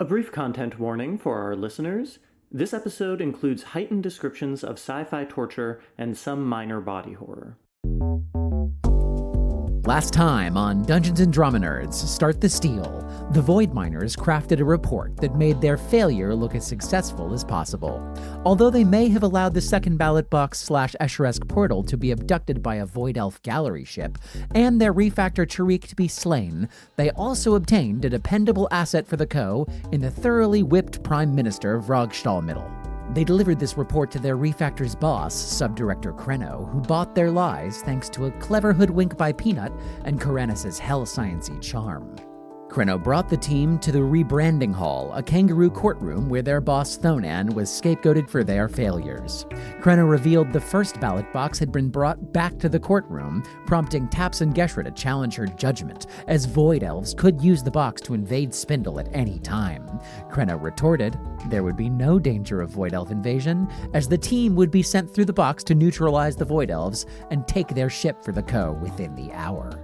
A brief content warning for our listeners. This episode includes heightened descriptions of sci-fi torture and some minor body horror. Last time on Dungeons & Drama Nerds, Start the Steal, the Void Miners crafted a report that made their failure look as successful as possible. Although they may have allowed the second ballot box / Escheresque portal to be abducted by a Void Elf gallery ship, and their refactor Tariq to be slain, they also obtained a dependable asset for the Co. in the thoroughly whipped Prime Minister Vrogstallmiddle. They delivered this report to their refactor's boss, Subdirector Kreno, who bought their lies thanks to a clever hoodwink by Peanut and Karanis' hell science-y charm. Kreno brought the team to the rebranding hall, a kangaroo courtroom where their boss Thonan was scapegoated for their failures. Kreno revealed the first ballot box had been brought back to the courtroom, prompting Taps and Geshra to challenge her judgment, as Void Elves could use the box to invade Spindle at any time. Kreno retorted there would be no danger of Void Elf invasion, as the team would be sent through the box to neutralize the Void Elves and take their ship for the Co. within the hour.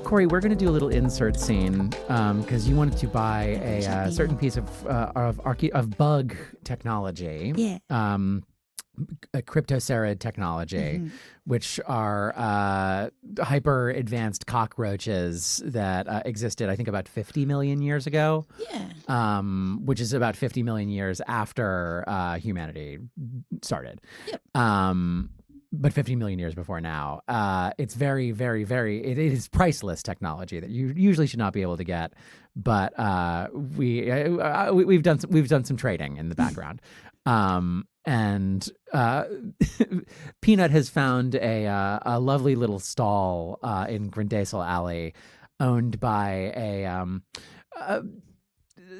Kory, we're going to do a little insert scene because you wanted to buy a certain piece of bug technology, a cryptocerid technology, which are hyper advanced cockroaches that existed, I think, about 50 million years ago. Yeah. Which is about 50 million years after humanity started. Yep. But 50 million years before now. It's very, very, very, it is priceless technology that you usually should not be able to get. But we've done some trading in the background. And Peanut has found a lovely little stall in Grindasel Alley owned by a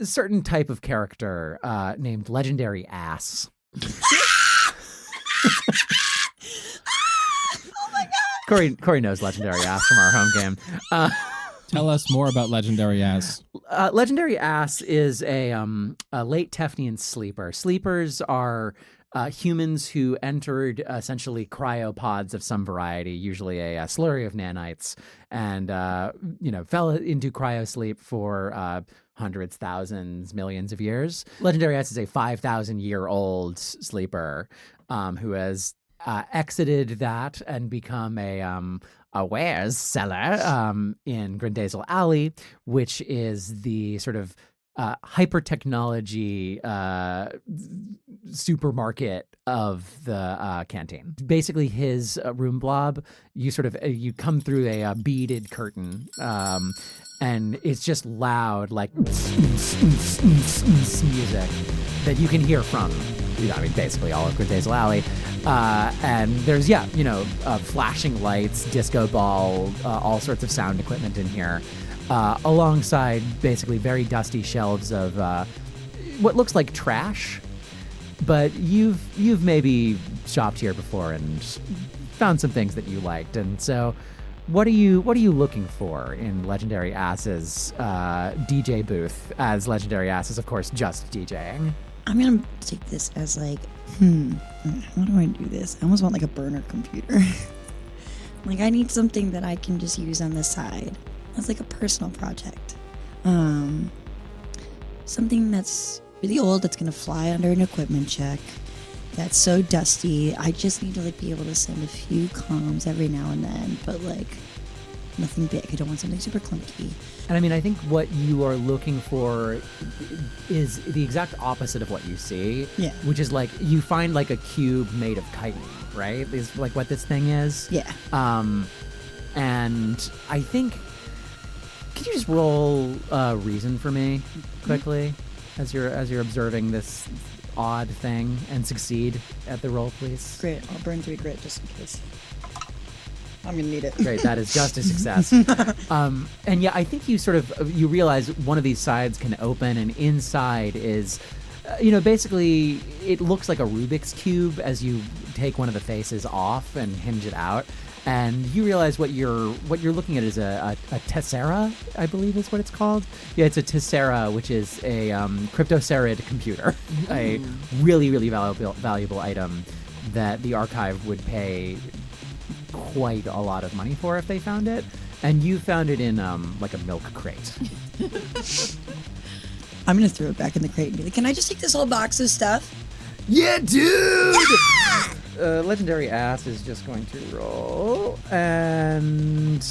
certain type of character named Legendary Ass. Kory knows Legendary Ass from our home game. Tell us more about Legendary Ass. Legendary Ass is a late Tefnian sleeper. Sleepers are humans who entered essentially cryopods of some variety, usually a slurry of nanites, and fell into cryosleep for hundreds, thousands, millions of years. Legendary Ass is a 5,000-year-old sleeper who has exited that and become a wares seller in Grindasel Alley, which is the sort of hyper technology supermarket of the canteen. Basically, his room blob, you come through a beaded curtain, and it's just loud, like music that you can hear from, basically all of Grindasel Alley. And there's, flashing lights, disco ball, all sorts of sound equipment in here, alongside basically very dusty shelves of what looks like trash. But you've maybe shopped here before and found some things that you liked. And so what are you looking for in Legendary Ass's DJ booth, as Legendary Ass is, of course, just DJing? I'm going to take this as like, how do I do this? I almost want like a burner computer. Like I need something that I can just use on the side. As like a personal project. Something that's really old, that's going to fly under an equipment check. That's so dusty. I just need to like be able to send a few comms every now and then, but like nothing big. I don't want something super clunky. And I think what you are looking for is the exact opposite of what you see. Yeah. Which is like, you find like a cube made of chitin, right? Is like what this thing is. Yeah. And I think, could you just roll reason for me quickly as you're observing this odd thing and succeed at the roll, please? Great. I'll burn 3 grit just in case. I'm gonna need it. Great, that is just a success. And yeah, I think you realize one of these sides can open, and inside is, basically it looks like a Rubik's Cube as you take one of the faces off and hinge it out. And you realize what you're looking at is a tessera, I believe is what it's called. Yeah, it's a tessera, which is a cryptocerid computer, a really, really valuable item that the archive would pay quite a lot of money for if they found it. And you found it in like a milk crate. I'm going to throw it back in the crate and be like, can I just take this whole box of stuff? Yeah, dude! Yeah! Legendary Ass is just going to roll, and...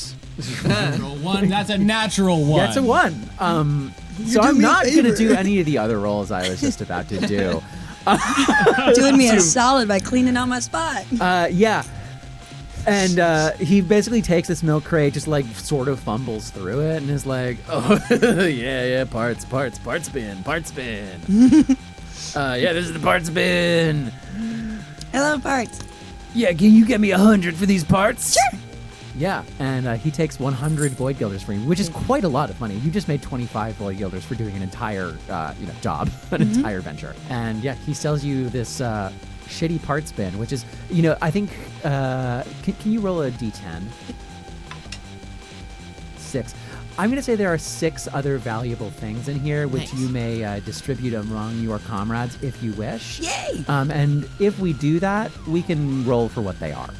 Natural one. That's a natural one. That's a 1. So I'm not going to do any of the other rolls I was just about to do. Doing me a solid by cleaning out my spot. Yeah. And he basically takes this milk crate, just like sort of fumbles through it, and is like, "Oh yeah, parts bin. Yeah, this is the parts bin. I love parts. Yeah, can you get me 100 for these parts? Sure. Yeah, and he takes 100 Void Guilders for you, which is quite a lot of money. You just made 25 Void Guilders for doing an entire, job, an entire venture. And yeah, he sells you this shitty parts bin, which is, I think, can you roll a d10? 6. I'm going to say there are 6 other valuable things in here, which you may distribute among your comrades if you wish. Yay! And if we do that, we can roll for what they are.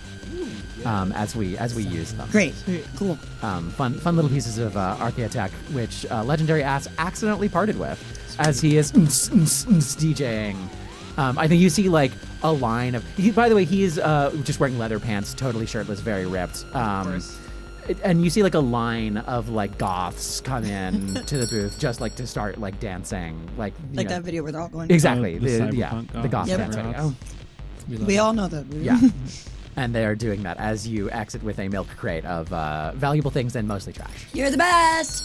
As we use them. Great. Cool. Fun little pieces of archaeotech, which Legendary Ass accidentally parted with as he is DJing. I think you see like a line of... by the way, he is just wearing leather pants, totally shirtless, very ripped. And you see like a line of like goths come in to the booth just like to start like dancing. Like that video where they're all going... Exactly. The the goth Yep. dance video. We all know that. Yeah. And they are doing that as you exit with a milk crate of valuable things and mostly trash. You're the best!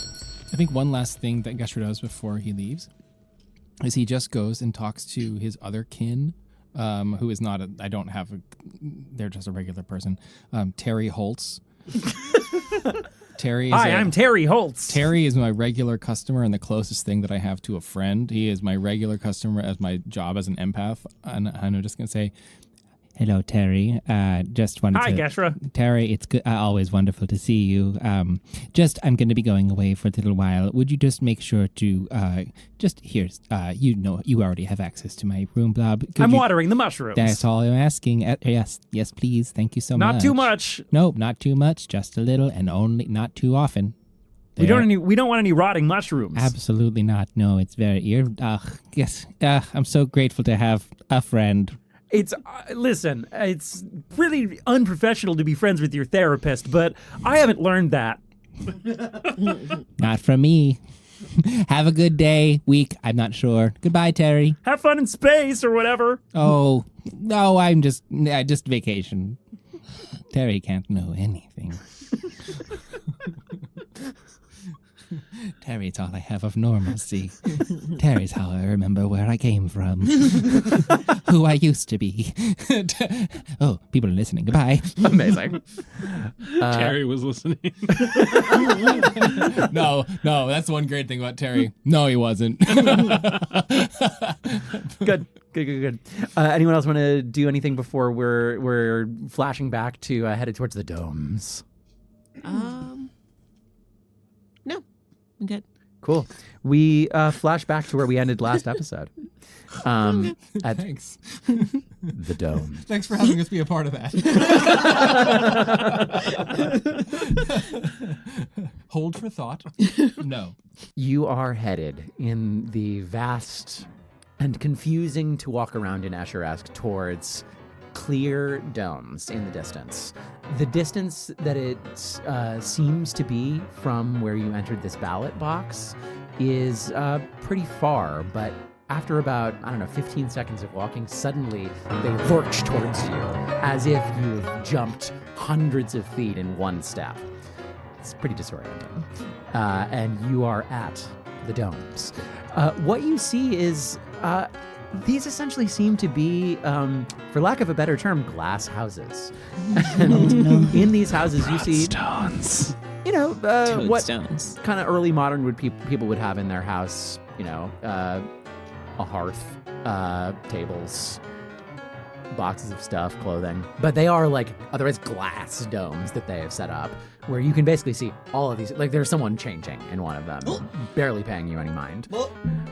I think one last thing that Gesher does before he leaves is he just goes and talks to his other kin, who is not they're just a regular person, Terry Holtz. Hi, I'm Terry Holtz. Terry is my regular customer and the closest thing that I have to a friend. He is my regular customer as my job as an empath. And I'm just going to say, hello, Terry. Just wanted Hi, to... Geshra. Terry, it's good, always wonderful to see you. I'm going to be going away for a little while. Would you just make sure to, you already have access to my room, Blob. I'm watering the mushrooms. That's all I'm asking. Yes, please. Thank you so much. Not too much. Nope, not too much. Just a little and only not too often. We don't want any rotting mushrooms. Absolutely not. No, it's very... I'm so grateful to have a friend. It's it's really unprofessional to be friends with your therapist, but I haven't learned that. Not from me. Have a good day, week, I'm not sure. Goodbye, Terry. Have fun in space or whatever. Oh, no, I just vacation. Terry can't know anything. Terry's all I have of normalcy. Terry's how I remember where I came from. Who I used to be. Oh, people are listening. Goodbye. Amazing. Terry was listening. No, that's one great thing about Terry. No, he wasn't. Good. Anyone else want to do anything before we're flashing back to headed towards the domes? No, I'm good. Cool. We flash back to where we ended last episode. At Thanks. the dome. Thanks for having us be a part of that. Hold for thought. No. You are headed in the vast and confusing to walk around in Escheresque towards clear domes in the distance. The distance that it seems to be from where you entered this ballot box is pretty far, but after about, 15 seconds of walking, suddenly they lurch towards you as if you've jumped hundreds of feet in one step. It's pretty disorienting. And you are at the domes. What you see is these essentially seem to be, for lack of a better term, glass houses. And in these houses you see Stones. what Toadstones. kind of early modern people would have in their house, a hearth, tables, boxes of stuff, clothing. But they are like otherwise glass domes that they have set up where you can basically see all of these. Like there's someone changing in one of them, barely paying you any mind. Look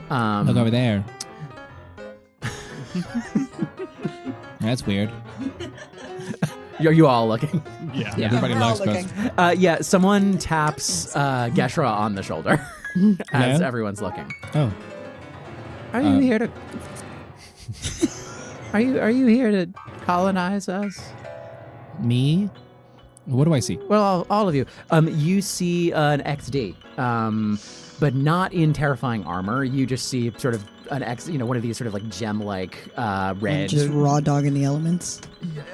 over there. That's weird. Are you all looking? Yeah. Everybody likes us. Someone taps Geshra on the shoulder as Yeah? everyone's looking. Oh. Are you here to? Are you here to colonize us? Me? What do I see? Well, all of you. You see an XD, but not in terrifying armor. You just see sort of an one of these sort of like gem-like red. Just raw dog in the elements.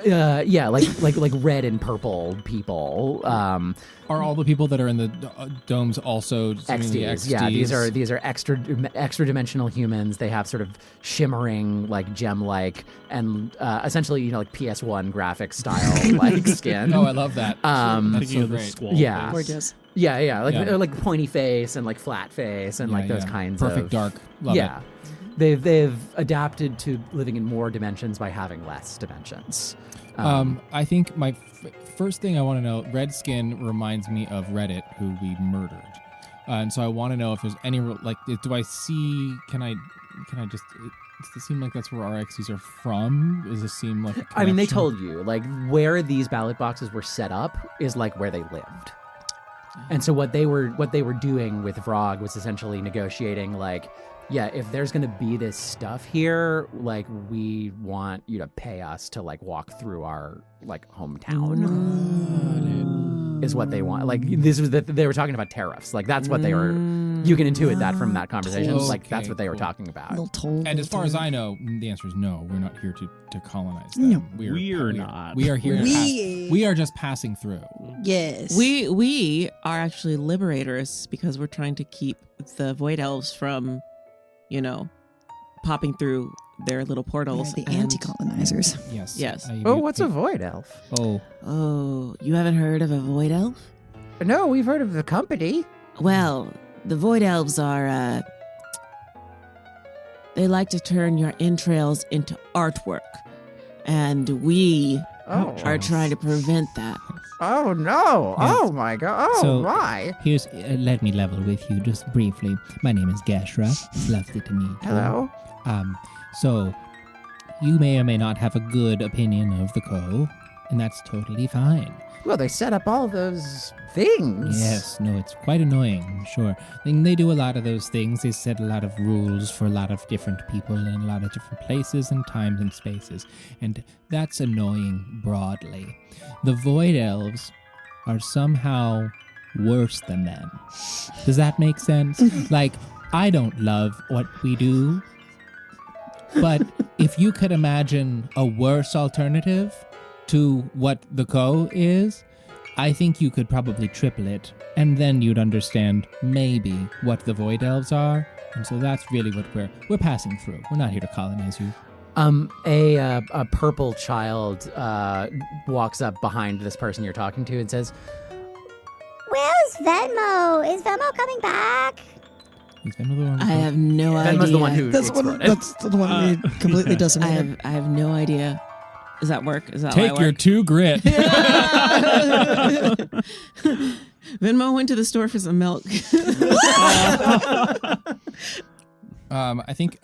Yeah, like red and purple people. Are all the people that are in the domes also XDs. Yeah, these are extra dimensional humans. They have sort of shimmering, like gem-like, and essentially like PS1 graphic style like skin. Oh, I love that. That's so great. Yeah. Gorgeous. Yeah, like pointy face and like flat face and like those kinds of perfect dark. Love it. They've adapted to living in more dimensions by having less dimensions. I think my first thing I want to know, red skin reminds me of Reddit, who we murdered. And so I want to know if there's any, do I see, can I just, does it seem like that's where our XCs are from? Does it seem like a I mean, they connection? told you, like, where these ballot boxes were set up is like where they lived. And so what they were doing with Vrog was essentially negotiating, like, yeah, if there's going to be this stuff here, like, we want you to pay us to, like, walk through our, like, hometown. Is what they want. Like, this was they were talking about tariffs. Like, that's what they were. You can intuit that from that conversation. Okay, Like, that's what they were talking about. And as far as I know, the answer is no. We're not here to colonize them. No. We're not. We are here. We- We are just passing through. Yes. We are actually liberators because we're trying to keep the Void Elves from, popping through their little portals. The and- anti-colonizers. Yes. Yes. What's a void elf? Oh, you haven't heard of a Void Elf? No, we've heard of the company. Well, the Void Elves are, they like to turn your entrails into artwork. And we are trying to prevent that. Oh no! Yes. Oh my god! Oh So- my! Here's, let me level with you just briefly. My name is Geshra. It's lovely to meet you. Hello. So you may or may not have a good opinion of the Co, and that's totally fine. Well, they set up all those things. Yes, no, it's quite annoying, sure. They do a lot of those things. They set a lot of rules for a lot of different people in a lot of different places and times and spaces, and that's annoying broadly. The Void Elves are somehow worse than them. Does that make sense? Like, I don't love what we do, but if you could imagine a worse alternative to what the Co is, I think you could probably triple it, and then you'd understand maybe what the Void Elves are. And so that's really what we're passing through. We're not here to colonize you. A purple child walks up behind this person you're talking to and says, Where's Venmo? Is Venmo coming back? Is Venmo the one? I have no idea. Venmo's the one who That's exploded. that's the one we completely decimated. I have no idea. Does that work? Is that Take how I your work? 2 grit. Venmo went to the store for some milk. I think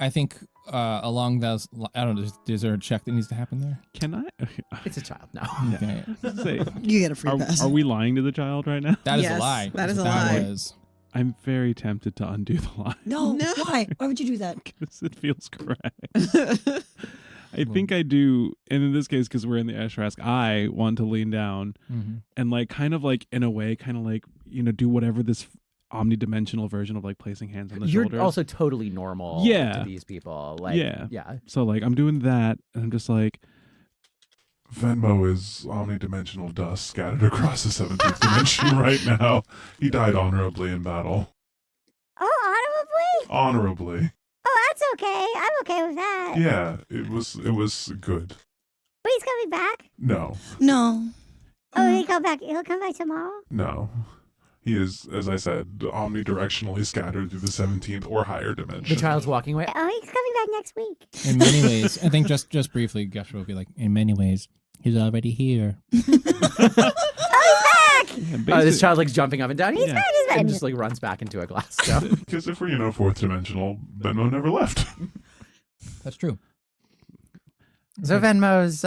along those, I don't know, is there a check that needs to happen there? Can I? It's a child. No. Okay. Say, You get a free pass. are we lying to the child right now? That is Yes, a lie. that is That's a what lie. was. I'm very tempted to undo the lie No, No. why? Why would you do that? because it feels correct. I think I do, and in this case, because we're in the Escheresque, I want to lean down and kind of in a way, do whatever this omnidimensional version of placing hands on the You're shoulders. also totally normal Yeah. to these people. Like, Yeah. yeah. So I'm doing that, and I'm just like, Venmo is omnidimensional dust scattered across the 17th dimension right now. He died honorably in battle. Oh, honorably? Honorably. Oh, that's okay. I'm okay with that. Yeah, it was good. But he's coming back? No. No. Oh, he'll come back tomorrow? No. He is, as I said, omnidirectionally scattered through the 17th or higher dimension. The child's walking away. Oh, he's coming back next week. In many ways, I think just briefly, Geshra will be like, in many ways, he's already here. This child like jumping up and down. He's back. And back. just like runs back into a glass stone. Because if we're, fourth dimensional, Venmo never left. That's true. So Venmo's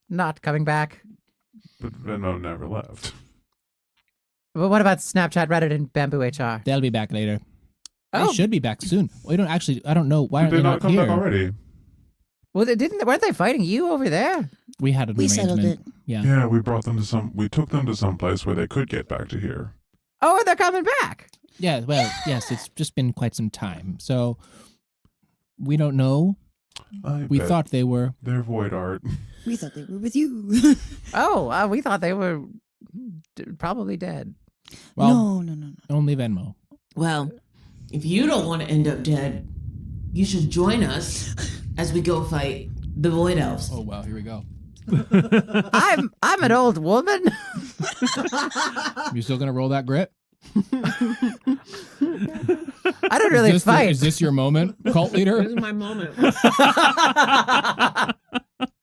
not coming back. But Venmo never left. But what about Snapchat, Reddit, and Bamboo HR? They'll be back later. Oh. They should be back soon. I don't know. Why Did aren't they they not not come here? back already? Well, weren't they fighting you over there? We had an We arrangement. settled it. Yeah. Yeah, we took them to some place where they could get back to here. Oh, they're coming back. Yeah, well, yes, it's just been quite some time. So we don't know. We bet thought they were. they're void art. We thought they were with you. Oh, we thought they were probably dead. Well, No. only Venmo. Well, if you don't want to end up dead, you should join us as we go fight the Void Elves. Oh, wow, here we go. I'm an old woman. You still going to roll that grit? I don't really fight. Is this your moment, cult leader? This is my moment.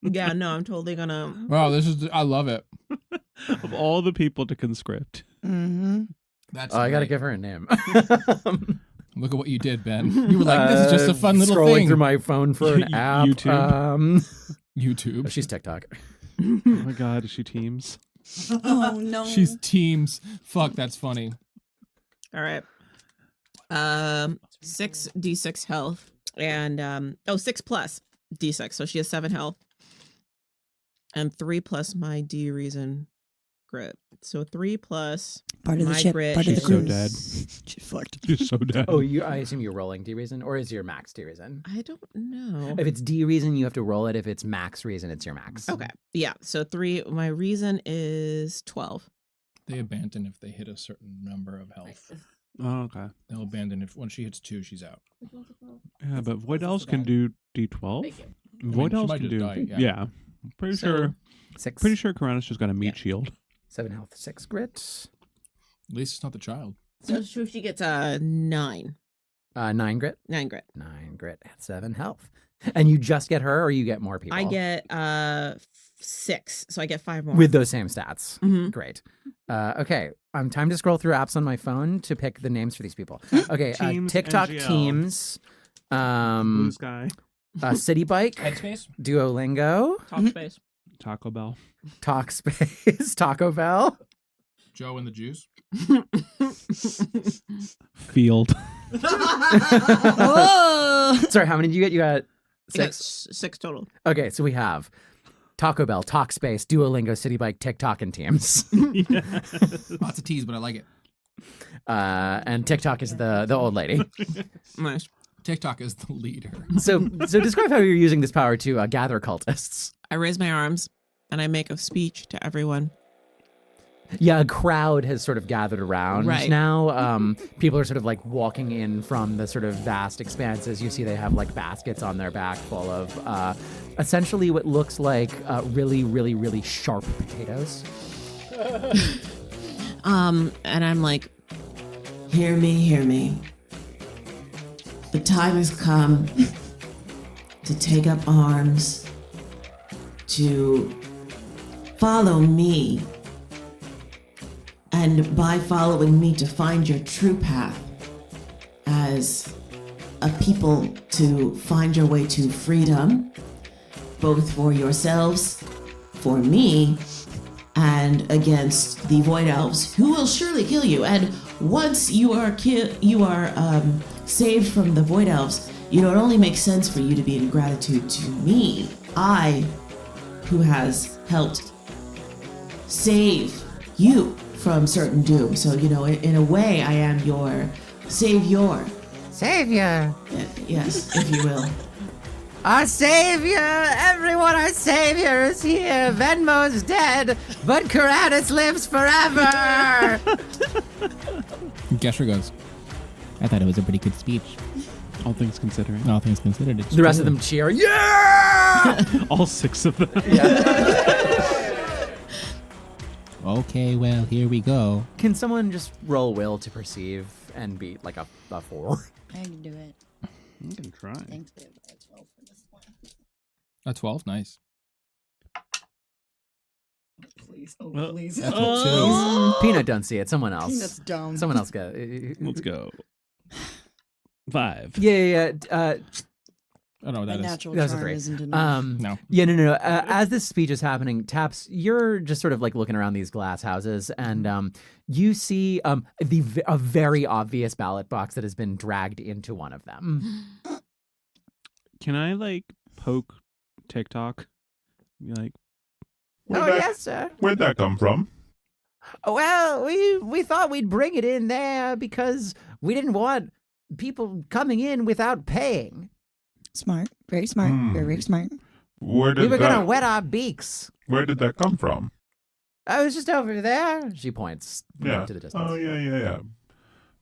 Yeah, no, I'm totally gonna. Wow, I love it. Of all the people to conscript. Mm-hmm. That's I got to great. give her a name. Look at what you did, Ben. You were like, this is just a fun little scrolling thing. through my phone for an app. YouTube. YouTube. Oh, she's TikTok. Oh my god, is she Teams? Oh no. She's Teams. Fuck, that's funny. All right. 6d6 health and 6 plus d6, so she has 7 health, and 3 plus my D reason grit. So 3 plus part of the my ship, grit. part of the She's so crew. dead. She's fucked. She's so dead. Oh, I assume you're rolling D reason, or is your max D reason? I don't know. If it's D reason, you have to roll it. If it's max reason, it's your max. Okay. Yeah. So 3. My reason is 12. They abandon if they hit a certain number of health. Oh, okay. They'll abandon if once she hits 2, she's out. Yeah, but Void Elves can do D12. Void she Elves might can just do. die, Yeah. I'm pretty sure. 6. Pretty sure Karanis just got a meat shield. 7 health, 6 grit. At least it's not the child. So she gets a 9. 9 grit. 9 grit. 9 grit, 7 health. And you just get her, or you get more people? I get 6, so I get 5 more. With those same stats. Mhm. Great. Okay, time to scroll through apps on my phone to pick the names for these people. Okay, Teams, TikTok NGL. Teams, Blue Sky. City Bike, Headspace? Duolingo, Talk space. Taco Bell. Talkspace, Taco Bell. Joe and the Juice? Field. Oh! Sorry, how many did you get? You got I got 6? 6 total. Okay, so we have Taco Bell, Talkspace, Duolingo, City Bike, TikTok, and Teams. Lots of T's, but I like it. And TikTok is the old lady. Nice. TikTok is the leader. So describe how you're using this power to gather cultists. I raise my arms and I make a speech to everyone. Yeah, a crowd has sort of gathered around Right. now. People are sort of like walking in from the sort of vast expanses. You see they have like baskets on their back full of essentially what looks like really, really, really sharp potatoes. And I'm like, hear me. The time has come to take up arms, to follow me, and by following me to find your true path as a people, to find your way to freedom, both for yourselves, for me, and against the Void Elves, who will surely kill you. And once you are saved from the Void Elves, it only makes sense for you to be in gratitude to me, I, who has helped save you from certain doom. So, in a way, I am your savior. Savior. Yes, if you will. Our savior! Everyone, our savior is here! Venmo's dead, but Karanis lives forever! Geshra goes, I thought it was a pretty good speech. All things considering. All things considered, it's The rest of true. them cheer. Yeah! All 6 of them. Okay, well, here we go. Can someone just roll will to perceive and beat like a 4? I can do it. You can try. Thankfully, I got a 12 for this one. A 12, nice. Please, Well, please. That's a Peanut don't see it. Someone else. Peanut's down. Someone else go. Let's go. 5. Yeah. I don't know what My that is. natural That's a charm 3. isn't enough. No. Yeah, no. As this speech is happening, Taps, you're just sort of like looking around these glass houses, and you see a very obvious ballot box that has been dragged into one of them. Can I like poke TikTok? Be like, Yes, sir. Where'd that come from? Well, we thought we'd bring it in there because we didn't want people coming in without paying. Smart. Very smart. Very smart. Where did We were that, gonna wet our beaks. Where did that come from? I was just over there. She points Yeah. to the distance. Oh, yeah.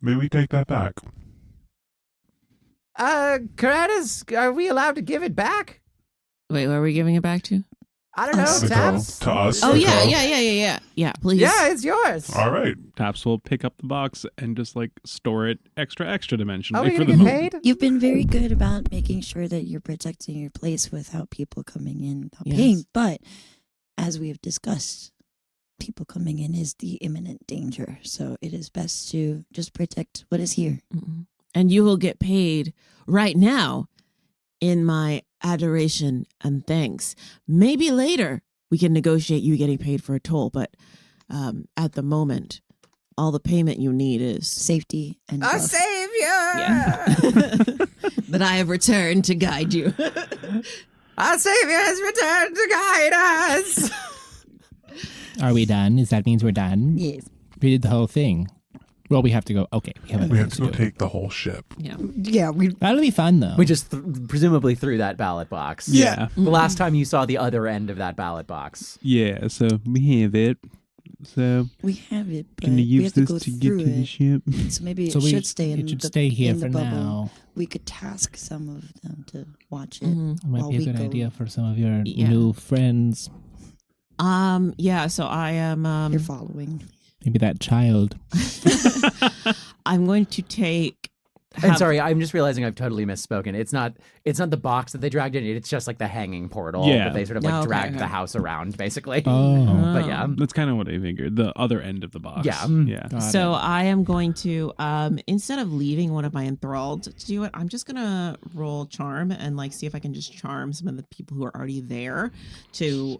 May we take that back? Curtis, are we allowed to give it back? Wait, where are we giving it back to? I don't know, Us. Taps. To us? Oh, to yeah, go? yeah, please. Yeah, it's yours. All right. Taps will pick up the box and just like store it extra dimensionally Are we for gonna the get moment. paid? You've been very good about making sure that you're protecting your place without people coming in without Yes. paying. But as we have discussed, people coming in is the imminent danger. So it is best to just protect what is here. Mm-mm. And you will get paid right now in my adoration and thanks. Maybe later we can negotiate you getting paid for a toll, but at the moment, all the payment you need is Safety and Our buff. savior. Yeah. that I have returned to guide you. Our savior has returned to guide us. Are we done? Does that mean we're done? Yes. We did the whole thing. Well, we have to go. Okay, we have We other have things to go do. take the whole ship. Yeah. Yeah, we That'll be fun, though. We just presumably threw that ballot box. Yeah. The last time you saw the other end of that ballot box. Yeah, so we have it. So have it, but can you we use have to this go to get through to the it. ship? So maybe So it we- should stay in it should the, stay here in the for bubble. now. We could task some of them to watch it. Mhm. It might while be a we good go. idea for some of your Yeah. new friends. Yeah, so I am You're following. Maybe that child. I'm going to take And sorry, I'm just realizing I've totally misspoken. It's not the box that they dragged in. It's just like the hanging portal Yeah. that they sort of like Oh, okay, dragged okay. the house around, basically. Oh. But yeah. That's kind of what I figured. The other end of the box. Yeah. Yeah. Got So it. I am going to, instead of leaving one of my enthralled to do it, I'm just gonna roll charm and like see if I can just charm some of the people who are already there to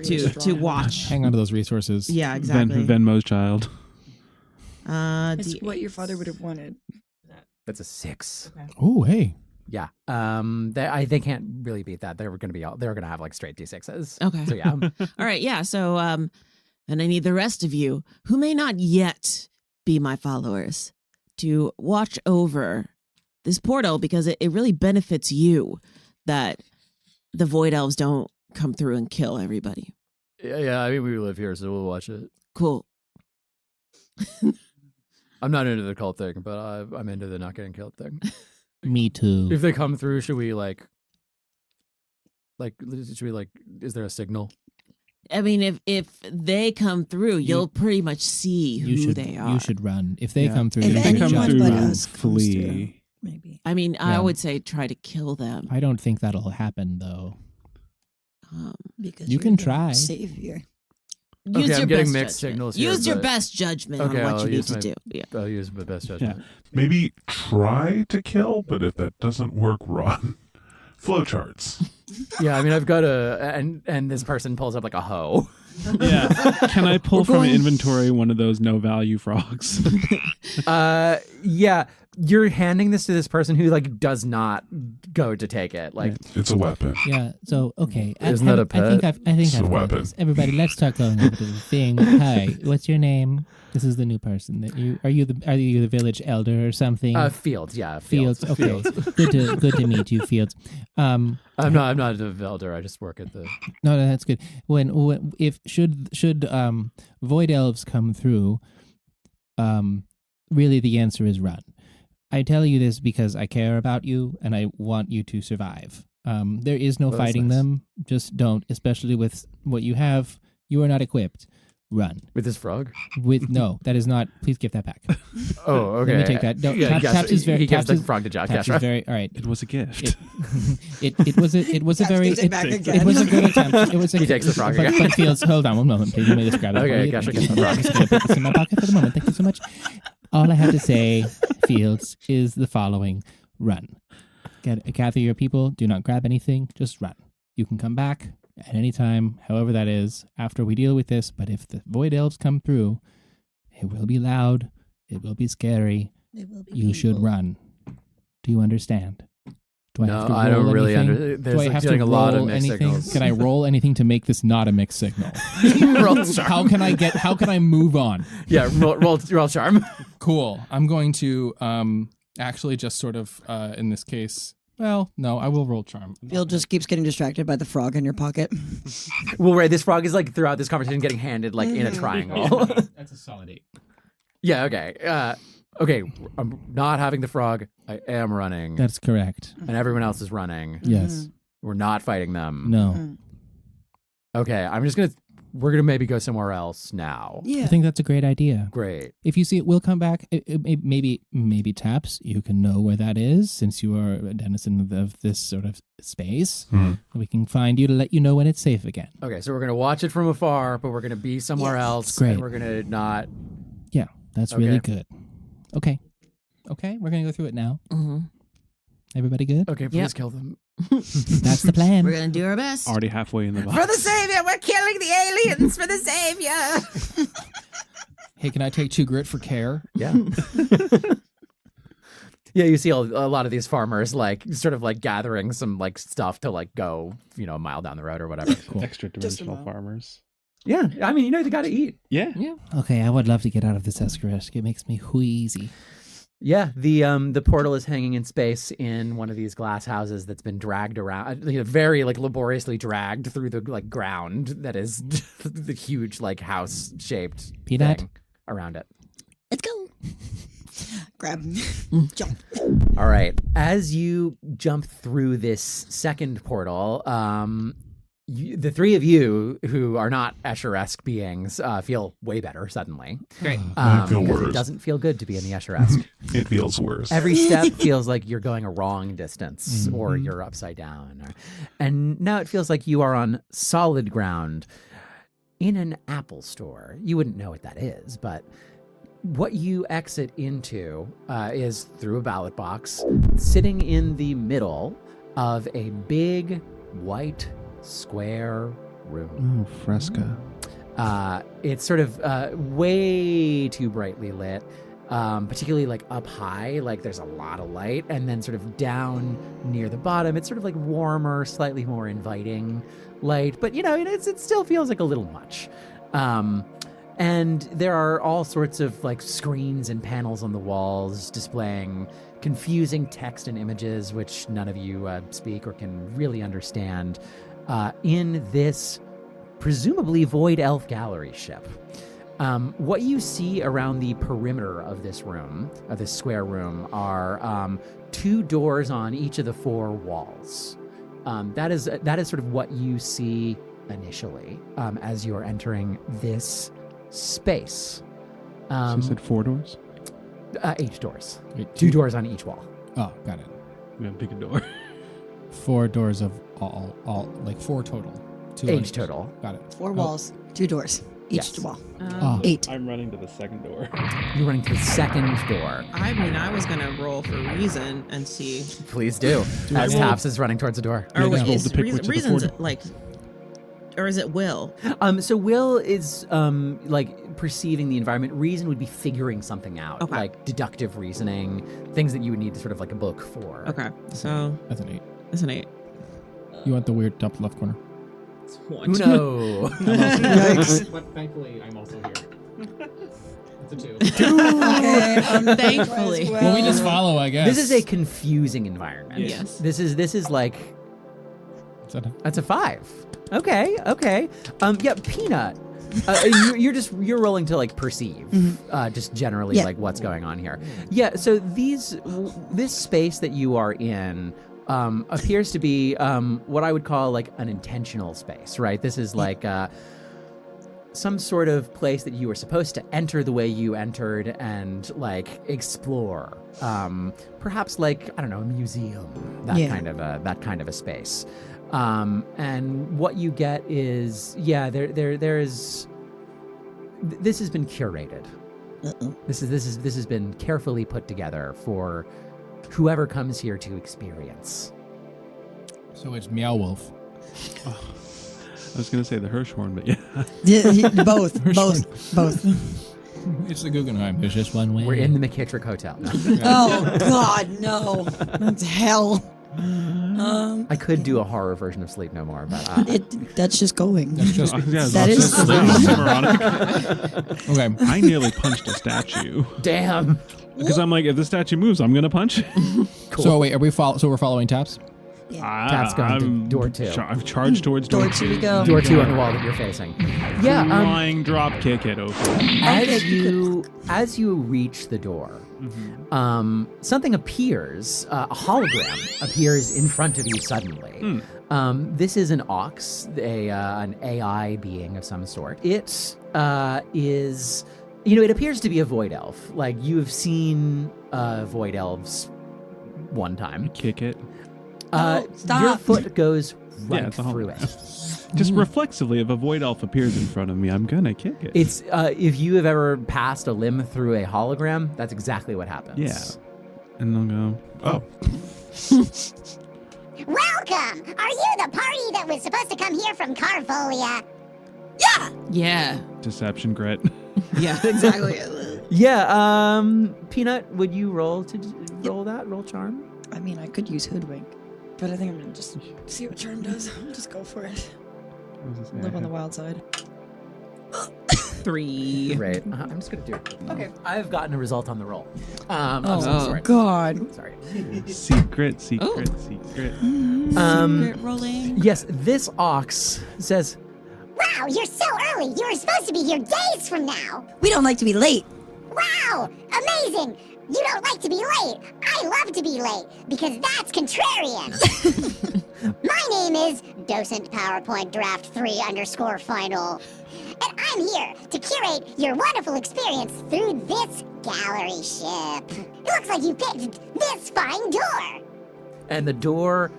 to watch. Hang on to those resources. Yeah, exactly. Venmo's child. It's what your father would have wanted. That's a 6. Oh, hey. Yeah. They can't really beat that. They're gonna have like straight D6s. Okay. So yeah. All right. Yeah. So and I need the rest of you who may not yet be my followers to watch over this portal because it really benefits you that the Void Elves don't come through and kill everybody. Yeah, I mean we live here, so we'll watch it. Cool. I'm not into the cult thing, but I'm into the not getting killed thing. Me too. If they come through, should we is there a signal? I mean, if they come through, you'll pretty much see who they are. You should run. If they Yeah. come through, If you If they should come anyone through, but run. us comes through. flee. Maybe. I mean, I Yeah. would say try to kill them. I don't think that'll happen, though. Because You you're can the try. Savior. Use Okay, your I'm getting best mixed judgment. signals here, Use your but- best judgment Okay, on what I'll you need use to my- do. Yeah. I'll use my best judgment. Maybe try to kill, but if that doesn't work, run. Flowcharts. Yeah, I mean I've got and this person pulls up like a hoe. Yeah. Can I pull We're from going- inventory one of those no value frogs? Yeah, you're handing this to this person who like does not go to take it. Like It's a weapon. Yeah. So okay. Isn't that a I think It's a I've got weapon. this. Everybody, let's start going over to the thing. Hi. What's your name? This is the new person. Are you the village elder or something? Fields, yeah, Fields. Okay. Good to meet you, Fields. I'm not a elder. I just work at the. No, that's good. When if should Void Elves come through, really the answer is run. I tell you this because I care about you and I want you to survive. There is no Well, that's fighting nice. them. Just don't, especially with what you have. You are not equipped. Run. With this frog? No, that is not. Please give that back. Oh, okay. Let me take that. No, Yeah, Taps is very. He gives Taps the frog to Jack. Taps is very. All right. It was a gift. It was a very. gives it back again. It was a good attempt. It was. He takes the frog but, again. But Fields, hold on one moment, please. Let me just grab it. Okay, for you. gotcha, Thank you. gotcha. I'm just gonna put this in my pocket for the moment. Thank you so much. All I have to say, Fields, is the following: run. Gather your people. Do not grab anything. Just run. You can come back at any time, however that is, after we deal with this. But if the Void Elves come through, it will be loud. It will be scary. It will be You should painful. run. Do you understand? Do I have to No, I roll don't really anything? understand. Do There's I like have to getting a lot of roll mixed anything? signals. Can I roll anything to make this not a mixed signal? Roll charm. How can I move on? Yeah, roll charm. Cool. I'm going to actually just sort of in this case. Well, no, I will roll charm. Phil just keeps getting distracted by the frog in your pocket. Well, right, this frog is like throughout this conversation getting handed like in a triangle. That's a solid 8. Yeah, okay. Okay, I'm not having the frog. I am running. That's correct. And everyone else is running. Yes. We're not fighting them. No. Okay, we're gonna maybe go somewhere else now. Yeah. I think that's a great idea. Great. If you see it, we'll come back. Maybe Taps, you can know where that is since you are a denizen of this sort of space. We can find you to let you know when it's safe again. Okay, so we're gonna watch it from afar, but we're gonna be somewhere else. Great. And we're gonna not. Yeah, that's really good. Okay, we're going to go through it now. Mm-hmm. Everybody good? Okay, please kill them. That's the plan. We're gonna do our best. Already halfway in the box. For the savior, we're killing the aliens for the savior. Hey, can I take 2 grit for care? Yeah. Yeah, you see a lot of these farmers like sort of like gathering some like stuff to like go, a mile down the road or whatever. Cool. Extra dimensional farmers. Yeah, I mean, they got to eat. Yeah. Okay, I would love to get out of this Escheresque. It makes me wheezy. Yeah, the portal is hanging in space in one of these glass houses that's been dragged around, very like laboriously dragged through the like ground that is the huge like house shaped Peanut? thing around it. Let's go. Grab. Jump. All right, as you jump through this second portal, the three of you who are not Escheresque beings feel way better suddenly. Great. I feel because worse. It doesn't feel good to be in the Escheresque. It feels worse. Every step feels like you're going a wrong distance or you're upside down. And now it feels like you are on solid ground in an Apple store. You wouldn't know what that is, but what you exit into is through a ballot box sitting in the middle of a big white square room. Oh, fresca. It's sort of way too brightly lit, particularly like up high, like there's a lot of light, and then sort of down near the bottom, it's sort of like warmer, slightly more inviting light, but it still feels like a little much. And there are all sorts of like screens and panels on the walls displaying confusing text and images, which none of you speak or can really understand. In this presumably Void Elf gallery ship. What you see around the perimeter of this room, of this square room, are 2 doors on each of the 4 walls. That is sort of what you see initially as you're entering this space. So you said 4 doors? 8 doors. Wait, 2 doors on each wall. Oh, got it. I'm going to pick a door. 4 doors of all like 4 total. 2 8 total. Got it. 4 walls, 2 doors, each Yes. wall. Oh. 8. I'm running to the second door. You're running to the second door. I mean, I was gonna roll for reason and see. Please do. As Taps is running towards the door. Or Yeah, wait, roll is to pick which of the reason's 4 like, or is it will? So Will is like perceiving the environment. Reason would be figuring something out, Okay. like deductive reasoning, things that you would need sort of like a book for. Okay, so That's an 8. it's an 8. You want the weird top left corner? It's 1. No. Yikes. But thankfully, I'm also here. It's a 2. Okay, Thankfully. Well, we just follow, I guess. This is a confusing environment. Yes. This is like Is that a- that's a 5. Okay. Yeah, Peanut. You're rolling to like perceive, just generally Yeah. like what's going on here. Yeah. So this space that you are in appears to be what I would call like an intentional space, right? This is like some sort of place that you were supposed to enter the way you entered and like explore. Perhaps like, I don't know, a museum, that kind of a space. And what you get is, this has been curated. This has been carefully put together for whoever comes here to experience. So it's Meow Wolf. I was going to say the Hirschhorn, but both. It's the Guggenheim. There's just one way. We're in the McKittrick Hotel. Oh God, no! That's hell. I could do a horror version of Sleep No More, but that's just going. That's just, That is Okay, I nearly punched a statue damn. because I'm like, if the statue moves, I'm gonna punch it. Cool. So wait, we're following taps? Tap's going to door 2. I've charged towards Door 2 we go. Door 2 on the wall that you're facing. Yeah. Flying drop kick it open. As you reach the door, something appears. A hologram appears in front of you suddenly. This is an Ox, an AI being of some sort. It is, it appears to be a Void Elf. Like, you've seen Void Elves one time. Kick it. Stop. Your foot goes right it's a through it. Just reflexively, if a Void Elf appears in front of me, I'm gonna kick it. It's if you have ever passed a limb through a hologram, that's exactly what happens. Yeah. And they'll go, oh. Welcome! Are you the party that was supposed to come here from Carvolia? Yeah. Deception grit. Yeah, exactly. Yeah. Peanut, would you roll charm? I mean, I could use hoodwink, but I think I'm gonna just see what charm does. Just go for it. Live on the wild side. 3. Great. I'm just gonna do it. Okay. I've gotten a result on the roll. Oh, sorry. God. Sorry. Secret. Secret rolling. Yes, this Ox says, Wow, you're so early! You were supposed to be here days from now! We don't like to be late. Wow! Amazing! You don't like to be late! I love to be late, because that's contrarian! My name is Docent PowerPoint Draft 3_final. And I'm here to curate your wonderful experience through this gallery ship. It looks like you picked this fine door! and the door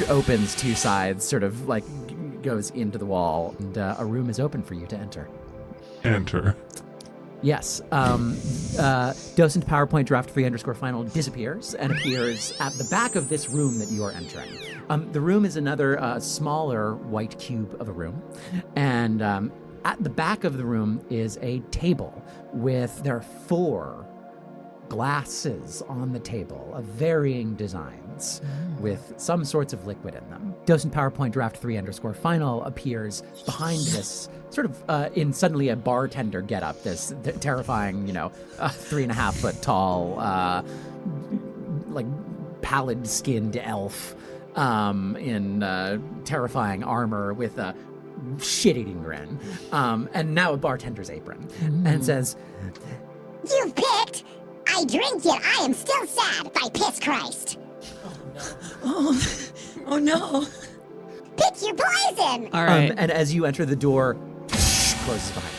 opens 2 sides, sort of like goes into the wall, and a room is open for you to enter. Enter. Yes. Docent PowerPoint Draft 3_final disappears and appears at the back of this room that you are entering. The room is another smaller white cube of a room. And at the back of the room is a table there are 4 glasses on the table of varying designs with some sorts of liquid in them. Docent PowerPoint Draft 3_final appears behind this sort of in suddenly a bartender getup, this terrifying, 3.5 foot tall, like pallid skinned elf in terrifying armor with a shit-eating grin, and now a bartender's apron, and says, You've picked! I drink yet I am still sad by piss Christ! Oh no. Pick your poison! All right. and as you enter the door, closes behind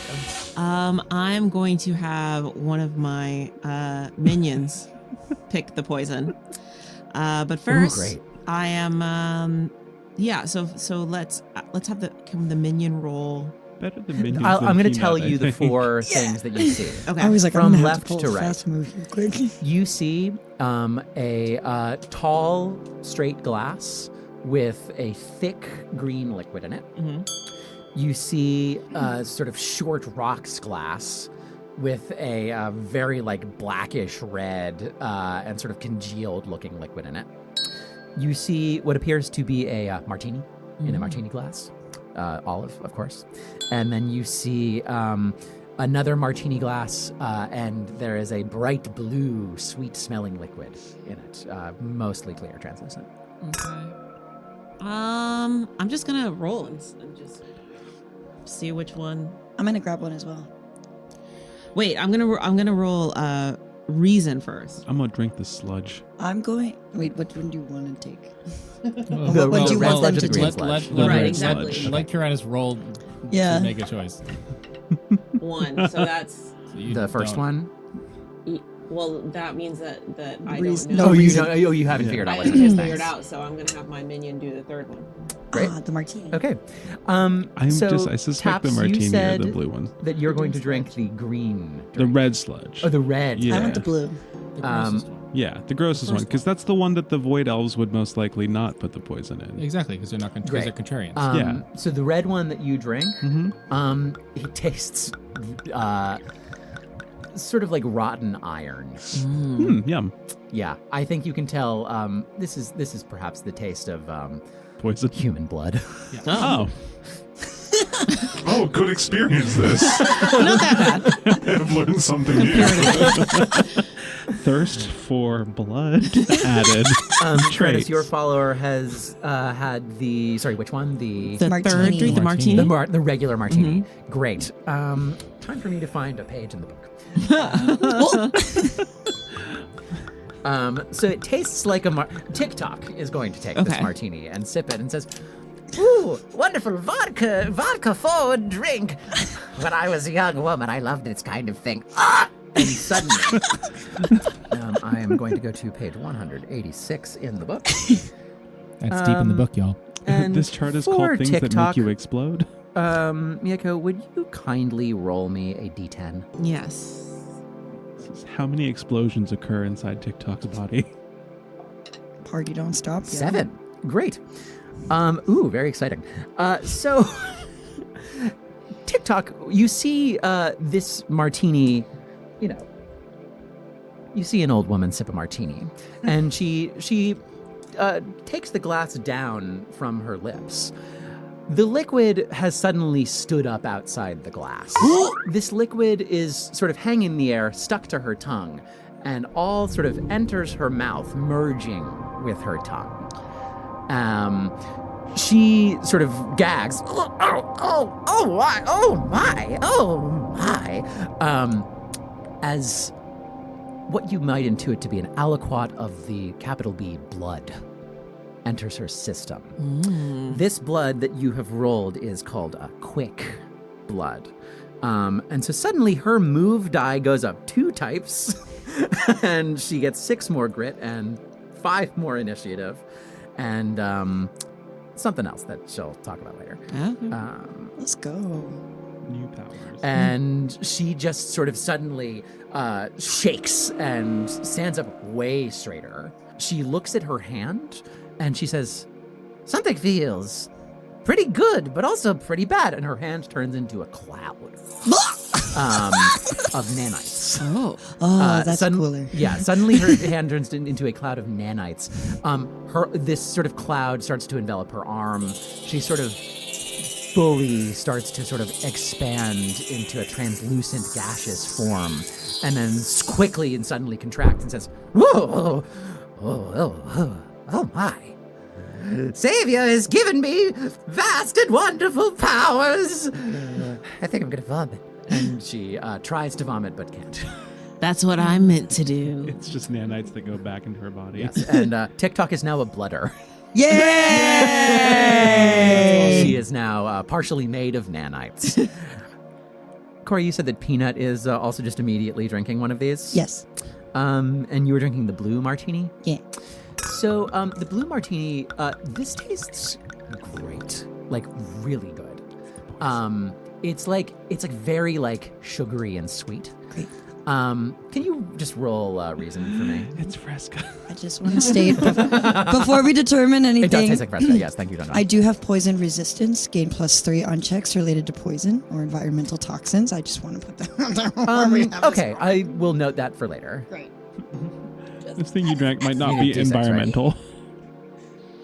you. I'm going to have one of my minions pick the poison. But first, great. I am so let's have the minion roll. Better than minions. I'm going to Peanut, tell I you the think. 4 things that you see. Okay. I was like, From I'm gonna left have to pull a right. fast move real quick. You see a tall, straight glass with a thick green liquid in it. You see a sort of short rocks glass with a very blackish red and sort of congealed looking liquid in it. You see what appears to be a martini in a martini glass, olive, of course. And then you see another martini glass, and there is a bright blue, sweet-smelling liquid in it, mostly clear, translucent. Okay. I'm just gonna roll and just see which one. I'm gonna grab one as well. Wait, I'm gonna roll reason first. I'm gonna drink the sludge. Wait, what one do you want to take? The what do you red want them sludge to or the green take? sludge? Right, red exactly. sludge. Let Kiranis roll Yeah. So make a choice. 1. So that's So you The first don't- one? well. That means that I Reason- don't no know. Oh, you reason. don't, you haven't Yeah. figured out I what haven't it is. figured Thanks. out, so I'm gonna have my minion do the third one. Great. The martini. Okay. I suspect Taps, the you martini or said the blue one. that you're going to drink the green. The drink. red sludge. Oh, the red. Yeah. I want the blue. The Um, grossest one. Yeah, the grossest one, because that's the one that the Void Elves would most likely not put the poison in. Exactly, because they're not because Great. they're contrarians. Yeah. So the red one that you drink, Mm-hmm. it tastes sort of like rotten iron. Yum. Yeah, I think you can tell. This is perhaps the taste of Poison. human blood. Oh. Oh, good experience this. Not that bad. I've learned something new. Thirst for blood added. Curtis, Traits. your follower has had the which one? The The Martini. third drink, the martini. the regular martini. Great. Time for me to find a page in the book. So it tastes like a TikTok is going to take this Okay. martini and sip it and says, "Ooh, wonderful vodka forward drink. When I was a young woman, I loved this kind of thing." And suddenly, I am going to go to page 186 in the book. That's deep in the book, y'all. And This chart is for called Things That TikTok, Make You Explode. Mieko, would you kindly roll me a d10? Yes. This is how many explosions occur inside TikTok's body. Party don't stop. Yeah. 7. Great. Ooh, very exciting. So, TikTok, you see this martini, you see an old woman sip a martini, and she takes the glass down from her lips. The liquid has suddenly stood up outside the glass. This liquid is sort of hanging in the air, stuck to her tongue, and all sort of enters her mouth, merging with her tongue. She sort of gags. As what you might intuit to be an aliquot of the capital B blood enters her system. This blood that you have rolled is called a quick blood. And so suddenly her move die goes up 2 types, and she gets 6 more grit and 5 more initiative, and something else that she'll talk about later. Let's go. New powers. And she just sort of suddenly shakes and stands up way straighter. She looks at her hand and she says, "Something feels pretty good, but also pretty bad." And her hand turns into a cloud of nanites. Oh. That's cooler. Yeah, suddenly her hand turns into a cloud of nanites. This sort of cloud starts to envelop her arm. She sort of fully starts to sort of expand into a translucent gaseous form, and then quickly and suddenly contracts and says, "Whoa, oh my. Savior has given me vast and wonderful powers. I think I'm gonna vomit." And she tries to vomit but can't. That's what I'm meant to do. It's just nanites that go back into her body. Yes, and TikTok is now a blooder. Yay! She is now partially made of nanites. Kory, you said that Peanut is also just immediately drinking one of these? Yes. And you were drinking the blue martini? Yeah. So the blue martini, this tastes great, like really good. It's like very like sugary and sweet. Great. Can you just roll reason for me? It's Fresca. I just want to state before we determine anything. It does taste like Fresca, yes. Thank you, Don. I do have poison resistance, gain +3 on checks related to poison or environmental toxins. I just want to put that out there. Okay, I will note that for later. Great. This thing you drank might not You be need a D6, right? environmental.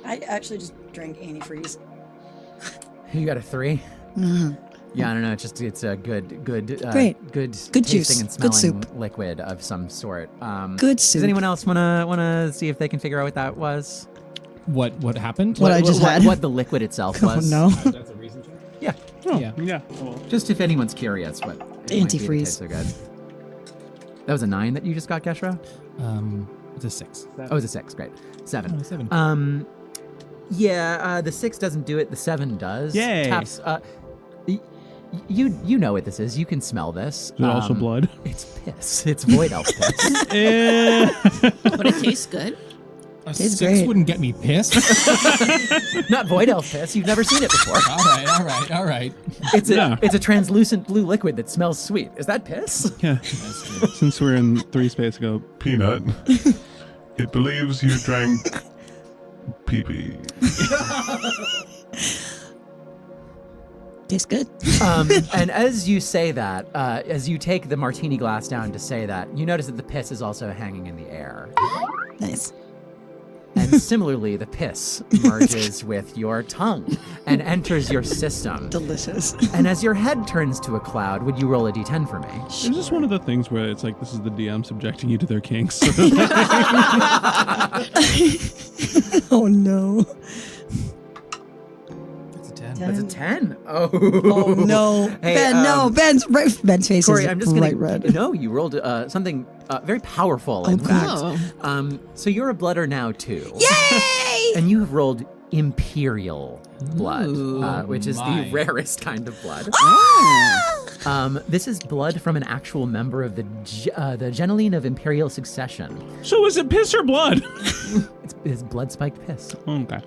I actually just drank antifreeze. You got a 3? Mhm. Yeah, I don't know. It's a good, Great. good Good tasting juice. and Good smelling soup. liquid of some sort. Good soup. Does anyone else wanna see if they can figure out what that was? What happened? What I just had. What the liquid itself was? Oh no. That's a reason check? Yeah, Oh, Yeah. yeah. Well, just if anyone's curious, what it might be that Antifreeze. tastes so good. That was a 9 that you just got, Geshra? It's a 6. Oh, it was a 6. Great. 7. Oh, 7. Yeah, the 6 doesn't do it. The 7 does. Yay. Taps. You know what this is. You can smell this. Is it also blood? It's piss. It's void elf piss. But it tastes good. A Tastes 6 great. wouldn't get me pissed. Not void elf piss. You've never seen it before. All right. It's a Yeah. it's a translucent blue liquid that smells sweet. Is that piss? Yeah. Since we're in 3 space ago. Peanut. It believes you drank pee-pee. Tastes good. And as you say that, as you take the martini glass down to say that, you notice that the piss is also hanging in the air. Nice. And similarly, the piss merges with your tongue and enters your system. Delicious. And as your head turns to a cloud, would you roll a d10 for me? It's just one of the things where it's like this is the DM subjecting you to their kinks. Oh no. That's a 10. That's a 10. Oh, Oh no. Hey, Ben, no. Ben's face Kory, is I'm just bright gonna. red. No, you rolled something very powerful. Oh, in good. fact. So you're a blooder now too. Yay! And you have rolled Imperial blood, Ooh, which is my. the rarest kind of blood. Ah! This is blood from an actual member of the Geneline of Imperial Succession. So is it piss or blood? It's blood-spiked piss. Okay.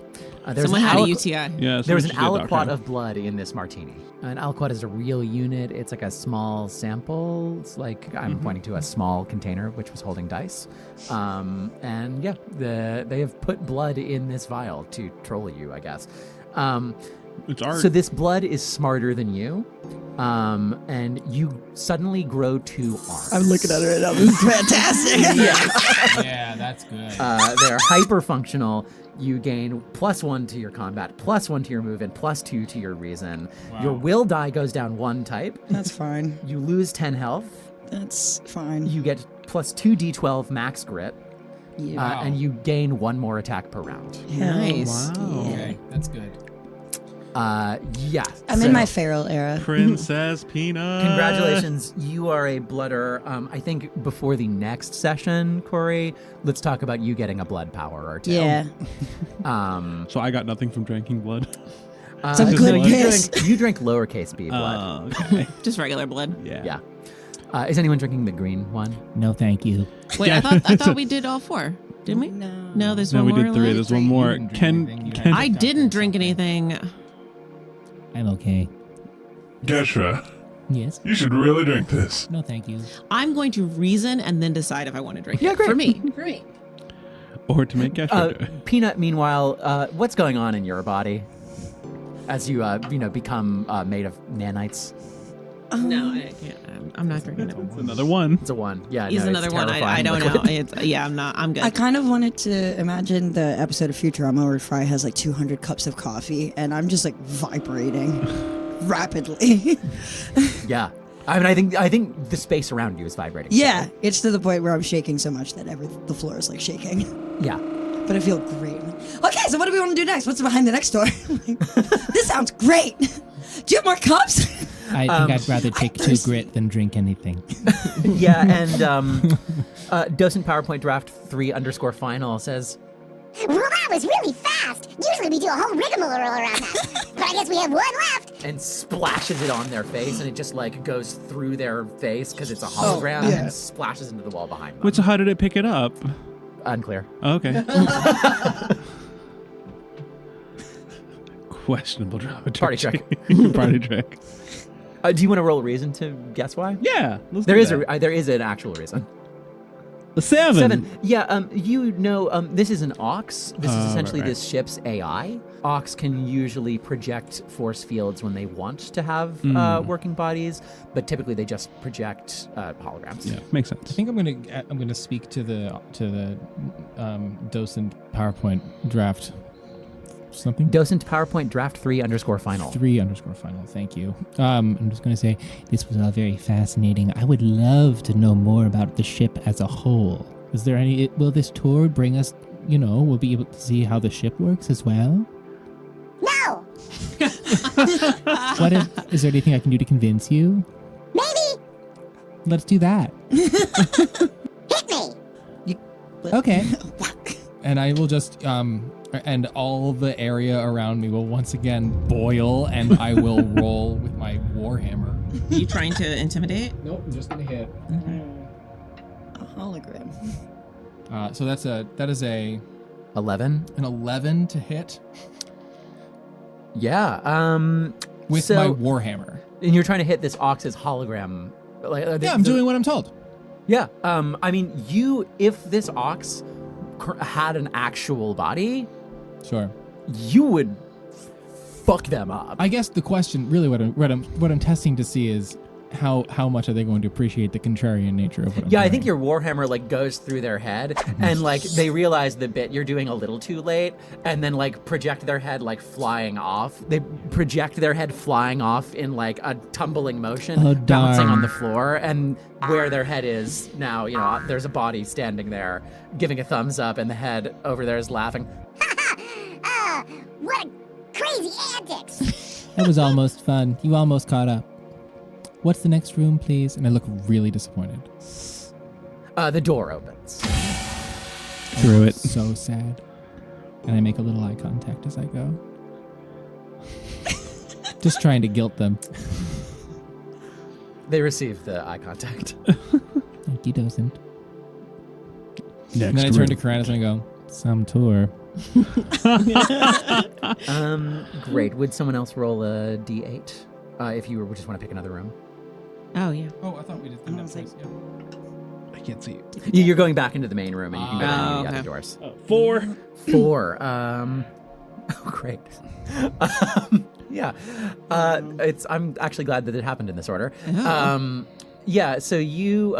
There's Someone an had a aliq- UTI. Yeah. There was an someone should get a aliquot doctor. of blood in this martini. An aliquot is a real unit. It's like a small sample. It's like I'm pointing to a small container which was holding dice. And yeah, they have put blood in this vial to troll you, I guess. It's art. So this blood is smarter than you, and you suddenly grow 2 arms. I'm looking at it right now. This is fantastic. Yeah, that's good. They're hyper functional. You gain +1 to your combat, +1 to your move, and +2 to your reason. Wow. Your will die goes down 1 type. That's fine. You lose 10 health. That's fine. You get +2 d12 max grit, Yeah. Wow. and you gain 1 more attack per round. Nice. Wow. Okay, that's good. Yeah. I'm in my feral era. Princess Peanut. Congratulations, you are a blooder. I think before the next session, Kory, let's talk about you getting a blood power or 2. Yeah. So I got nothing from drinking blood. Some Just good blood? piss. You drink lowercase b blood. Okay. Just regular blood. Yeah. Yeah. Is anyone drinking the green one? No, thank you. Wait, I thought we did all 4, didn't we? No, there's No, one we more did 3. left. There's one more. You didn't drink anything. You Can I didn't drink anything. I'm okay. Geshra, Yes. you should really drink this. No, thank you. I'm going to reason and then decide if I want to drink Yeah, it. great. For me. For me. or to make Geshra do it. Peanut, meanwhile, what's going on in your body as you, become made of nanites? No, I can't. I'm not drinking it. It's another one. It's a 1. Yeah, He's no, another it's one. I terrifying don't liquid. know. I'm not. I'm good. I kind of wanted to imagine the episode of Futurama where Fry has like 200 cups of coffee and I'm just like vibrating rapidly. Yeah. I mean, I think the space around you is vibrating. Yeah, it's to the point where I'm shaking so much that the floor is like shaking. Yeah. But I feel great. Okay, so what do we want to do next? What's behind the next door? This sounds great. Do you have more cups? I think I'd rather take 2 grit than drink anything. Yeah, and Docent PowerPoint Draft 3_final says, Well, that was really fast. Usually we do a whole rigmarole around that. But I guess we have one left. and splashes it on their face, and it just like goes through their face because it's a hologram yeah. and splashes into the wall behind them. Which, how did it pick it up? Unclear. Okay. Questionable dramaturgy. Party trick. Party trick. Do you want to roll a reason to guess why? Yeah. Let's There do is that. there is an actual reason. A 7. Yeah. This is an Ox. This is essentially right. this ship's AI. Ox can usually project force fields when they want to have working bodies, but typically they just project holograms. Yeah, makes I sense. think I'm gonna speak to the docent PowerPoint draft something. Docent PowerPoint Draft 3_final. 3_final. Thank you. I'm just gonna say this was all very fascinating. I would love to know more about the ship as a whole. Is there any? Will this tour bring us? We'll be able to see how the ship works as well. No. Is there anything I can do to convince you? Maybe. Let's do that. Hit me. Okay. And I will just And all the area around me will once again boil, and I will roll with my warhammer. Are you trying to intimidate? Nope, I'm just gonna hit. A hologram. So that is a 11. an 11 to hit Yeah. with So- my warhammer. And you're trying to hit this Ox's hologram. Like, Yeah, I'm doing what I'm told. Yeah. I mean, if this Ox had an actual body, Sure. you would fuck them up. I guess the question, really, what I'm testing to see is how much are they going to appreciate the contrarian nature of what I'm Yeah, I doing. think your warhammer like goes through their head, and like they realize the bit you're doing a little too late, and then like project their head like flying off. They project their head flying off in like a tumbling motion, Oh, bouncing darn. on the floor, and where their head is now, there's a body standing there, giving a thumbs up, and the head over there is laughing. What a crazy antics! That was almost fun. You almost caught up. What's the next room, please? And I look really disappointed. The door opens. Through it. So sad. And I make a little eye contact as I go. Just trying to guilt them. They receive the eye contact. He doesn't. Next And then I turn room. to Karanis and I go, Some tour. Great. Would someone else roll a d8 if you just want to pick another room? Oh, yeah. oh, I thought we did that place. I can't see. You're going back into the main room, and you can go down the okay. other doors. 4. 4. Oh, great. Yeah. I'm actually glad that it happened in this order. Oh. Yeah. So you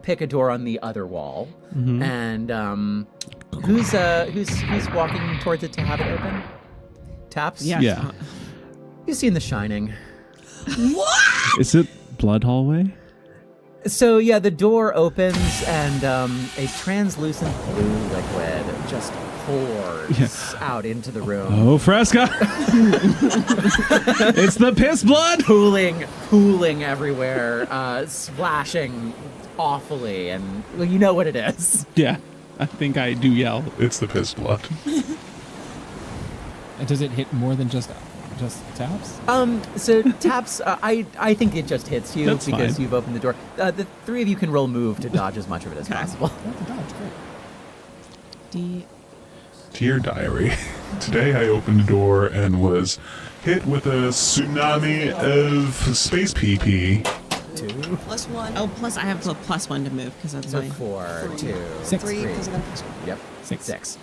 pick a door on the other wall, and who's walking towards it to have it open? Taps. Yeah. Yeah. You've seen The Shining. Is it blood hallway? So yeah, the door opens and a translucent blue liquid just pours out into the room. Oh, Fresca! It's the piss blood! Pooling everywhere, splashing awfully, and well, you know what it is. Yeah, I think I do yell. It's the piss blood. And does it hit more than just taps? So taps, I think it just hits you That's because fine. you've opened the door. The three of you can roll move to dodge as much of it as possible. Dear diary, today I opened a door and was hit with a tsunami of space PP. 2, +1. Oh, plus I have a +1 to move because that's so my... 4, 2, 6. 3 3. because I got +1. Yep, 6. 6.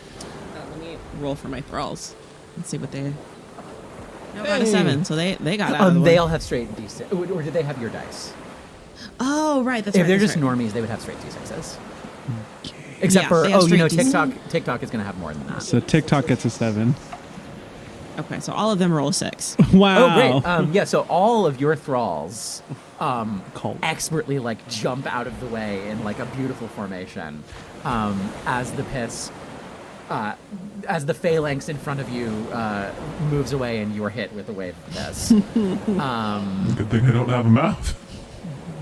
Let me roll for my thralls. Let's see what they... No, I got a 7, so they got out of the way. They all have straight D6. Or did they have your dice? Oh, right, that's If right. they're that's just right. normies, they would have straight D6s. Except Yeah, for, they have straight TikTok is going to have more than that. So TikTok gets a 7. Okay, so all of them roll 6. Wow. Oh, great. Yeah, so all of your thralls Cult. expertly, like, jump out of the way in, like, a beautiful formation as the piss, as the phalanx in front of you moves away and you are hit with a wave of piss. Good thing I don't have a mouth.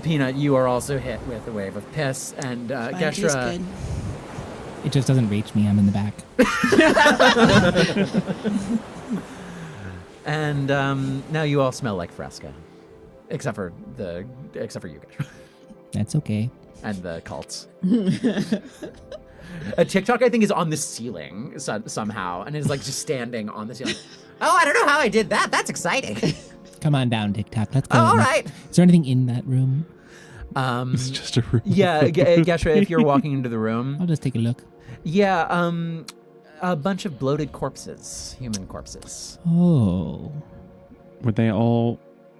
Peanut, you are also hit with a wave of piss, and Mine tastes Geshra... good. It just doesn't reach me. I'm in the back. And now you all smell like Fresca, except for you, Geshra, That's okay. and the cults. TikTok, I think, is on the ceiling somehow, and is like just standing on the ceiling. Oh, I don't know how I did that. That's exciting. Come on down, TikTok. Let's go. Oh, all right. Is there anything in that room? It's just a room. Yeah, Geshra, if you're walking into the room, I'll just take a look. yeah, a bunch of bloated corpses, human corpses. Oh. Were they all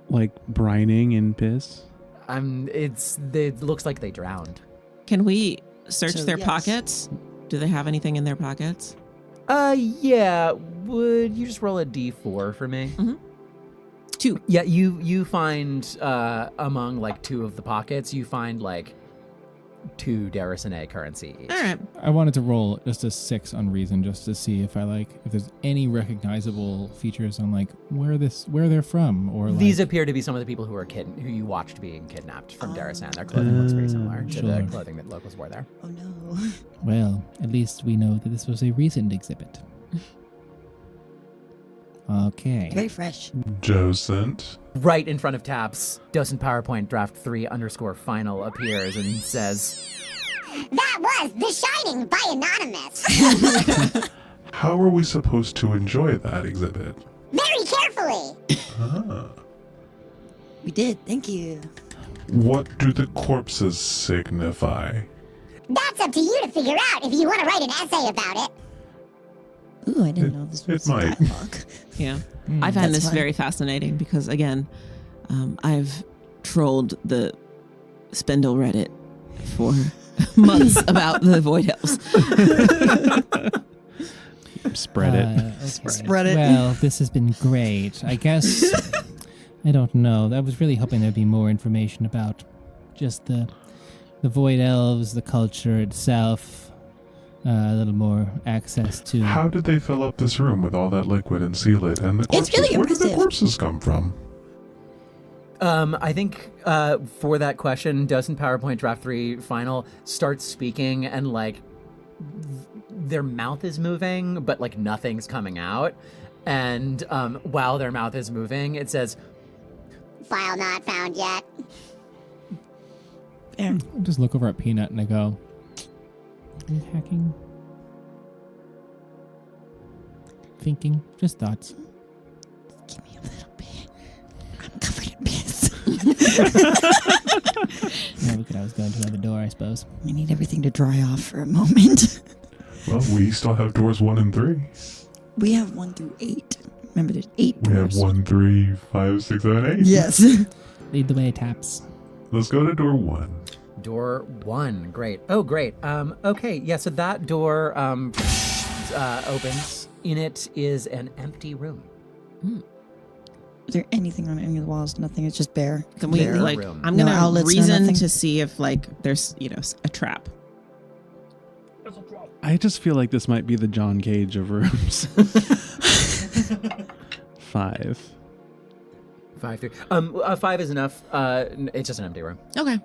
like brining in piss? It looks like they drowned. Can we search So, their yes. pockets? Do they have anything in their pockets? Yeah. Would you just roll a d4 for me? 2. Yeah, you find among like 2 of the pockets, you find like 2 Diercksen currency each. All right. I wanted to roll just a 6 on reason, just to see if there's any recognizable features on like where they're from, or like, These appear to be some of the people who you watched being kidnapped from Diercksen. Their clothing looks pretty similar to the Sure. clothing that locals wore there. Oh no. Well, at least we know that this was a recent exhibit. Okay. Very fresh. Docent. Right in front of Taps, Docent PowerPoint draft 3_final appears and says, That was The Shining by Anonymous. How are we supposed to enjoy that exhibit? Very carefully. Ah. We did. Thank you. What do the corpses signify? That's up to you to figure out if you want to write an essay about it. Ooh, I didn't know this was might. dialogue. Yeah. I find That's this fun. very fascinating because, again, I've trolled the Spindle Reddit for months about the Void Elves. Spread it. Okay. Spread it. Well, this has been great. I guess, I don't know. I was really hoping there'd be more information about just the Void Elves, the culture itself, a little more access to... How did they fill up this room with all that liquid and seal it? And the corpses, It's really where did the impressive. corpses come from? I think for that question, Docent PowerPoint draft 3 final starts speaking and like their mouth is moving, but like nothing's coming out. And while their mouth is moving, it says, File not found yet. Fair. I just look over at Peanut and I go, are you hacking? Thinking? Just thoughts. Give me a little bit. I'm covered in piss. Yeah, we could always go into another door, I suppose. I need everything to dry off for a moment. Well, we still have doors 1 and 3. We have 1 through 8. Remember, there's 8 We have doors. 1, 3, 5, 6, 7, 8. Yes. Lead the way, Taps. Let's go to door 1. door 1. Great. Oh, great. Okay, yeah, so that door opens. In it is an empty room. Is there anything on any of the walls? Nothing. It's just bare. Can we, Bare like, room. I'm No going to outlets, no reason nothing? to see if, like, there's, a trap. I just feel like this might be the John Cage of rooms. 5. 5 through. 5 is enough. It's just an empty room. Okay.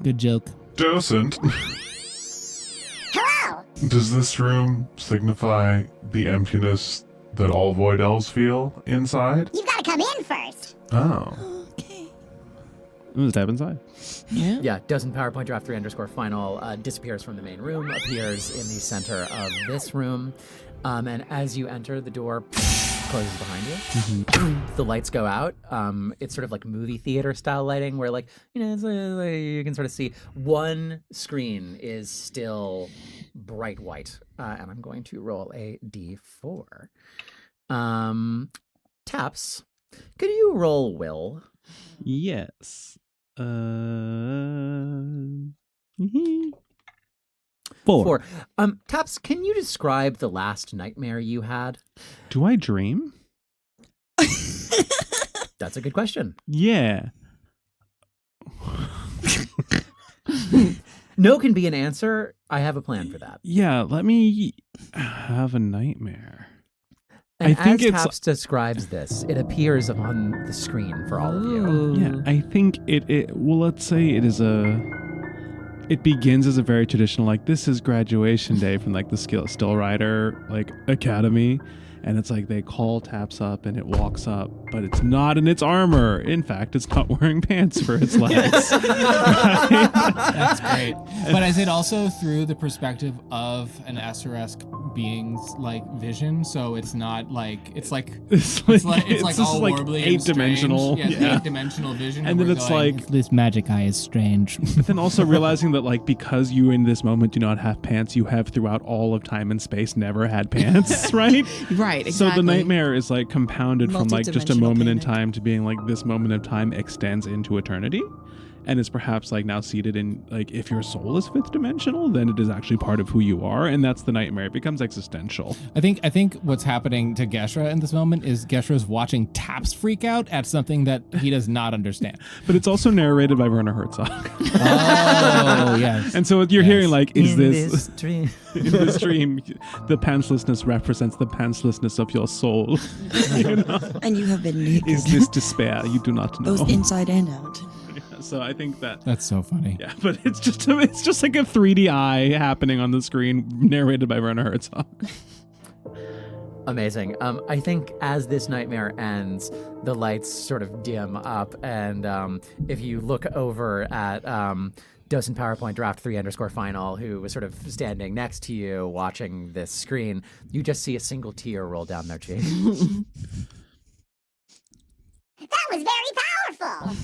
Good joke. Docent, Hello. does this room signify the emptiness that all Void Elves feel inside? You've got to come in first. Oh. Okay. Step inside. Yeah. Yeah, Docent PowerPoint draft 3_final disappears from the main room, appears in the center of this room. And as you enter, the door closes behind you. Mm-hmm. The lights go out. It's sort of like movie theater style lighting where like, it's like you can sort of see one screen is still bright white. And I'm going to roll a D4. Taps, could you roll Will? Yes. 4. Taps, can you describe the last nightmare you had? Do I dream? That's a good question. Yeah. No can be an answer. I have a plan for that. Yeah, let me have a nightmare. And I think as it's- Taps describes this, it appears on the screen for all of you. Yeah, I think well, let's say it begins as a very traditional, like, this is graduation day from like the Still Rider like academy, and it's like they call Taps up and it walks up, but it's not in its armor. In fact, it's not wearing pants for its legs. That's great. But is it also through the perspective of an Escheresque being's like vision? So it's not like it's like It's like just all like warbly 8-dimensional. and strange. Yeah, 8-dimensional vision. And then we're it's going, like- this magic eye is strange. But then also realizing that, like, because you in this moment do not have pants, you have throughout all of time and space never had pants, right? Right, exactly. So the nightmare is like compounded from like just a Multidimensional moment in panic. time to being like this moment of time extends into eternity. And is perhaps like now seated in, like, if your soul is 5th dimensional, then it is actually part of who you are, and that's the nightmare. It becomes existential. I think what's happening to Geshra in this moment is Geshra's watching Taps freak out at something that he does not understand. But it's also narrated by Werner Herzog. Oh, yes. And so you're Yes. hearing like, is In this dream? in this dream, the pantslessness represents the pantslessness of your soul. You know? And you have been naked. Is this despair? You do not know. both inside and out? So I think that. That's so funny. Yeah, but it's just like a 3D eye happening on the screen, narrated by Werner Herzog. Amazing. I think as this nightmare ends, the lights sort of dim up, and if you look over at Docent PowerPoint Draft 3_final, who was sort of standing next to you watching this screen, you just see a single tear roll down their cheek. That was very powerful.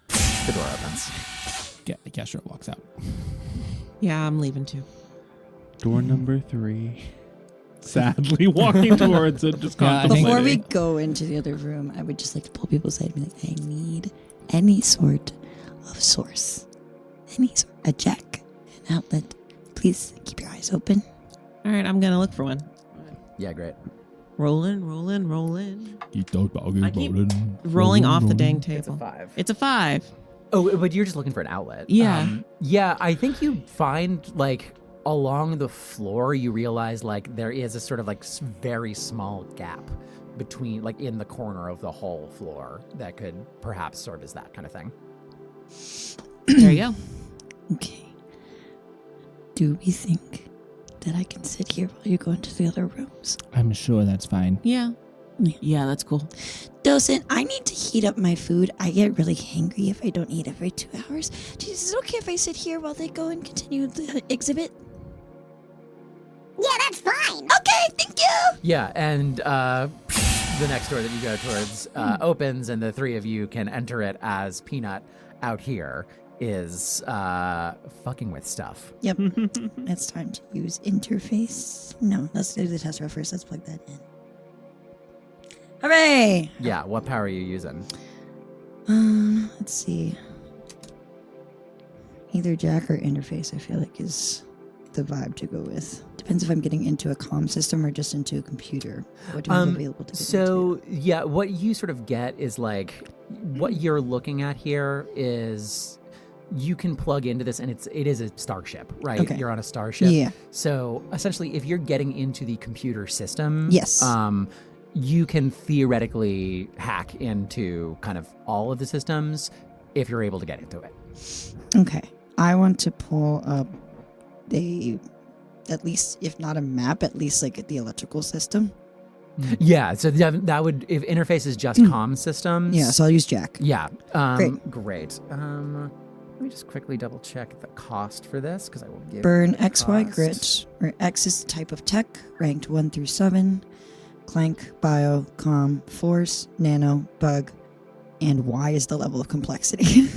The door opens. Gastro walks out. Yeah, I'm leaving too. Door number 3. Sadly walking towards it, just contemplating. Before we go into the other room, I would just like to pull people aside and be like, I need any sort of source. A jack, an outlet. Please keep your eyes open. All right, I'm going to look for one. Yeah, great. Rolling. I keep rolling. rolling off the dang table. It's a 5. It's a 5. Oh, but you're just looking for an outlet. Yeah. Yeah, I think you find, like, along the floor, you realize, like, there is a sort of, like, very small gap between, like, in the corner of the whole floor that could perhaps serve as that kind of thing. There you go. Okay. Do we think that I can sit here while you go into the other rooms? I'm sure that's fine. Yeah. Yeah, that's cool. Docent, I need to heat up my food. I get really hangry if I don't eat every 2 hours. Is it okay if I sit here while they go and continue the exhibit? Yeah, that's fine. Okay, thank you. Yeah, and the next door that you go towards opens, and the three of you can enter it as Peanut out here is fucking with stuff. Yep. It's time to use interface. No, let's do the test row first. Let's plug that in. Hooray! Yeah, what power are you using? Let's see. Either jack or interface, I feel like, is the vibe to go with. Depends if I'm getting into a comm system or just into a computer. What do I have available to get into? Yeah, what you sort of get is like, what you're looking at here is you can plug into this, and it is a starship, right? Okay. You're on a starship. Yeah. So essentially, if you're getting into the computer system, Yes. You can theoretically hack into kind of all of the systems if you're able to get into it. Okay. I want to pull up at least, if not a map, at least like the electrical system. Yeah, so that would, if interface is just comm systems. Yeah, so I'll use jack. Yeah. Great. Let me just quickly double check the cost for this, because I will give Burn you the XY cost. grit, where X is the type of tech, ranked 1 through 7. Clank, bio, comm, force, nano, bug, and Y is the level of complexity.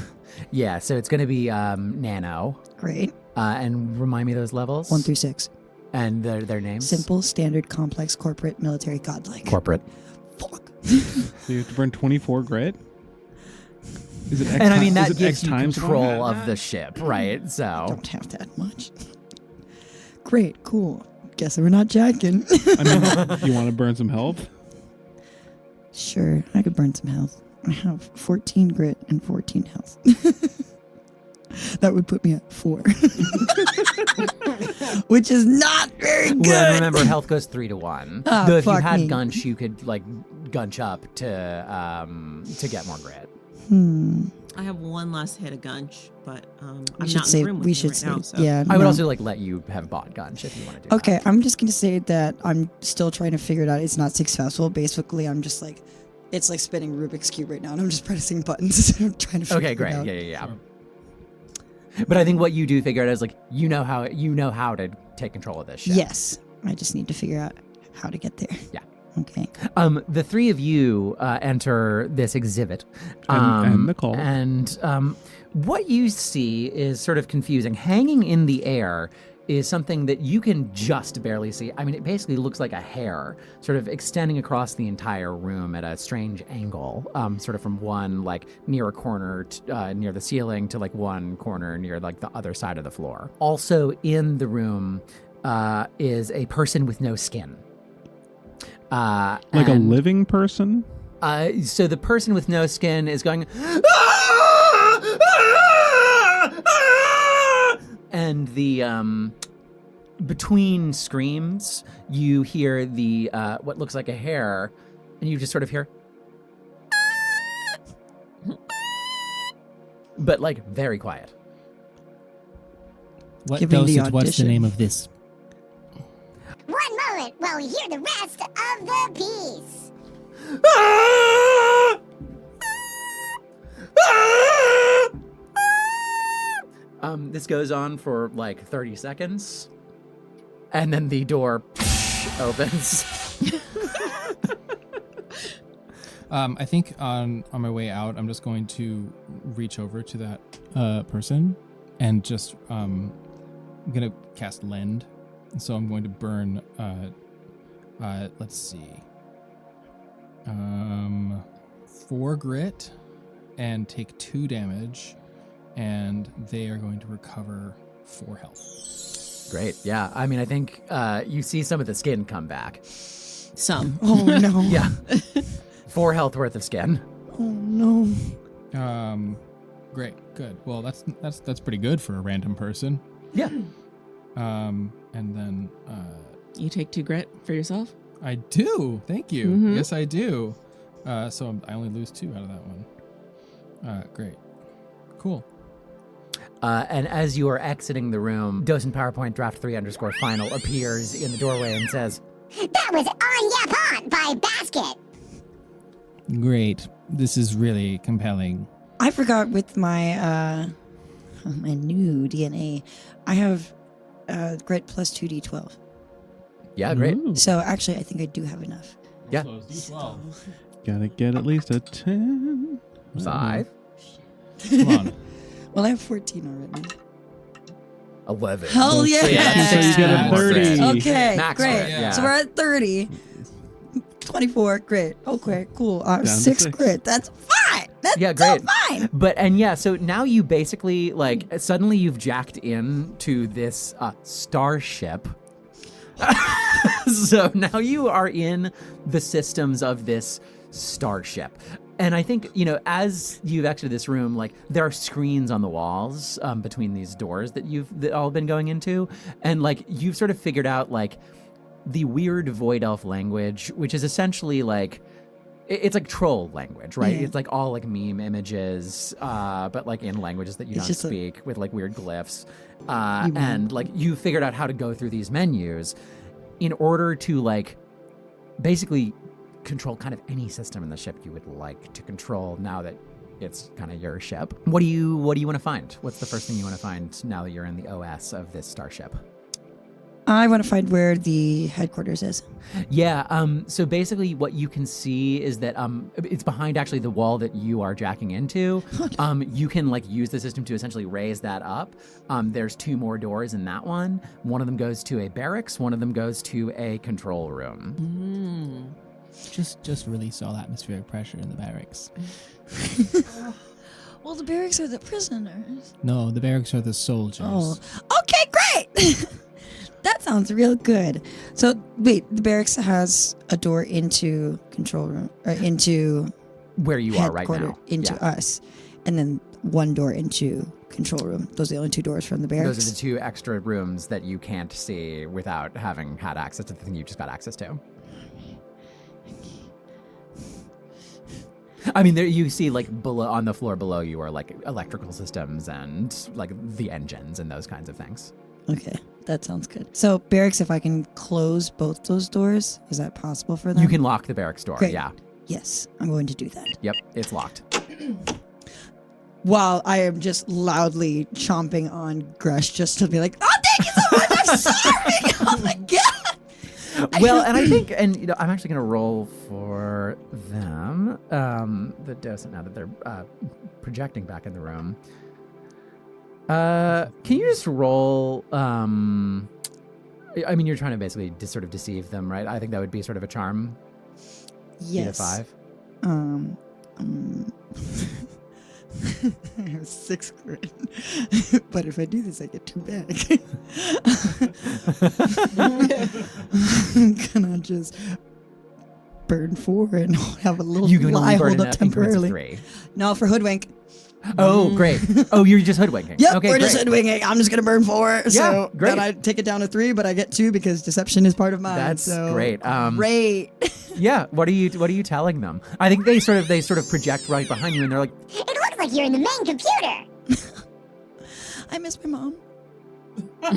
Yeah, so it's going to be nano. Great. And remind me those levels. 1 through 6. And their names. Simple, standard, complex, corporate, military, godlike. Corporate. Fuck. So you have to burn 24 grit? Is it X And I mean, that is it gives X you times control one? of the ship, right? I So. don't have that much. Great, cool. Guess we're not jacking. I mean, you want to burn some health? Sure, I could burn some health. I have 14 grit and 14 health. That would put me at 4. Which is not very good. Well, remember, health goes 3 to 1. Ah, Though if you fuck had me. gunch, you could like gunch up to get more grit. I have one last hit of gunch, but I'm We not should in save. the room with We you should right save. now, so. Yeah. I would no. also like let you have bought gunch if you want to do Okay, that. I'm just gonna say that I'm still trying to figure it out. It's not successful. Basically, I'm just like, it's like spinning Rubik's cube right now, and I'm just pressing buttons. I'm trying to figure Okay, it great. out. Yeah. But I think what you do figure out is like you know how to take control of this ship. Yes, I just need to figure out how to get there. Yeah. Okay. The three of you enter this exhibit. And Nicole. And what you see is sort of confusing. Hanging in the air is something that you can just barely see. I mean, it basically looks like a hair sort of extending across the entire room at a strange angle, sort of from one like near a corner near the ceiling to like one corner near like the other side of the floor. Also in the room is a person with no skin. Like a living person? So the person with no skin is going, and the between screams, you hear the what looks like a hair, and you just sort of hear, but like very quiet. What Give me the dosage? What's the audition. name of this? One it while we hear the rest of the piece. This goes on for like 30 seconds, and then the door opens. I think on my way out, I'm just going to reach over to that person and just I'm gonna cast Lend. So I'm going to burn. Let's see. 4 grit and take 2 damage, and they are going to recover 4 health. Great. Yeah. I mean, I think you see some of the skin come back. Some. Oh no. Yeah. 4 health worth of skin. Oh no. Great. Good. Well, that's pretty good for a random person. Yeah. And then You take 2 grit for yourself? I do. Thank you. Mhm. Yes, I do. So I only lose 2 out of that one. Great. Cool. And as you are exiting the room, Docent PowerPoint Draft 3_final appears in the doorway and says, That was On Yapon by Basket. Great. This is really compelling. I forgot with my my new DNA, I have grit plus 2d12. yeah, great. So actually, I think I do have enough. Yeah. Gotta get at least a 10. 5. Come on. Well, I have 14 already. 11. Hell yeah! So you get a 30. Okay, Max great. grit, yeah. So we're at 30. 24, great. Okay, cool. Down to 6 6. grit. That's fine. That's Yeah, so great. fine. So now you basically, like, suddenly you've jacked in to this starship. So now you are in the systems of this starship. And I think, as you've exited this room, like, there are screens on the walls between these doors that you've all been going into. And, like, you've sort of figured out, like, the weird Void Elf language, which is essentially, like, it's like troll language, right? Yeah. It's like all like meme images, but like in languages that you It's don't just speak with like weird glyphs. And like you figured out how to go through these menus in order to like basically control kind of any system in the ship you would like to control now that it's kind of your ship. What do you want to find? What's the first thing you want to find now that you're in the OS of this starship? I want to find where the headquarters is. Yeah, so basically what you can see is that it's behind actually the wall that you are jacking into. You can like use the system to essentially raise that up. There's 2 more doors in that one. One of them goes to a barracks, one of them goes to a control room. Just release all atmospheric pressure in the barracks. Well, the barracks are the prisoners. No, the barracks are the soldiers. Oh, okay, great. That sounds real good. So, wait, the barracks has a door into control room, or into Where you are right headquarter, now. into Yeah. us, and then one door into control room. Those are the only 2 doors from the barracks. Those are the 2 extra rooms that you can't see without having had access to the thing you just got access to. I mean, there you see like below on the floor below you are like electrical systems and like the engines and those kinds of things. Okay, that sounds good. So, barracks, if I can close both those doors, is that possible for them? You can lock the barracks door. Great. Yeah. Yes, I'm going to do that. Yep. It's locked. While I am just loudly chomping on Gresh just to be like, oh, thank you so much, I'm sorry! Oh my god! Well, and I think, and I'm actually going to roll for them, the docent, now that they're projecting back in the room. Can you just roll? I mean, you're trying to basically just sort of deceive them, right? I think that would be sort of a charm. Yes. 5. I have 6 grit. But if I do this, I get 2 back. I'm gonna just burn 4 and have a little You can only lie burn hold in up increments of temporarily. 3. No, for hoodwink. Oh, great. Oh, you're just hoodwinking. Yep, okay, we're great. just hoodwinking. I'm just gonna burn 4. So great. then I take it down to 3, but I get 2 because deception is part of mine. That's so great. Great. Yeah. What are you telling them? I think they sort of project right behind you, and they're like, It looks like you're in the main computer. I miss my mom. Oh,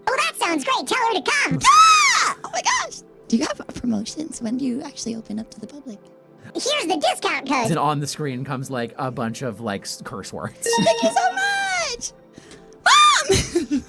that sounds great. Tell her to come. Ah! Oh my gosh! Do you have promotions? When do you actually open up to the public? Here's the discount code. And on the screen comes like a bunch of like curse words. Thank you so much! Mom!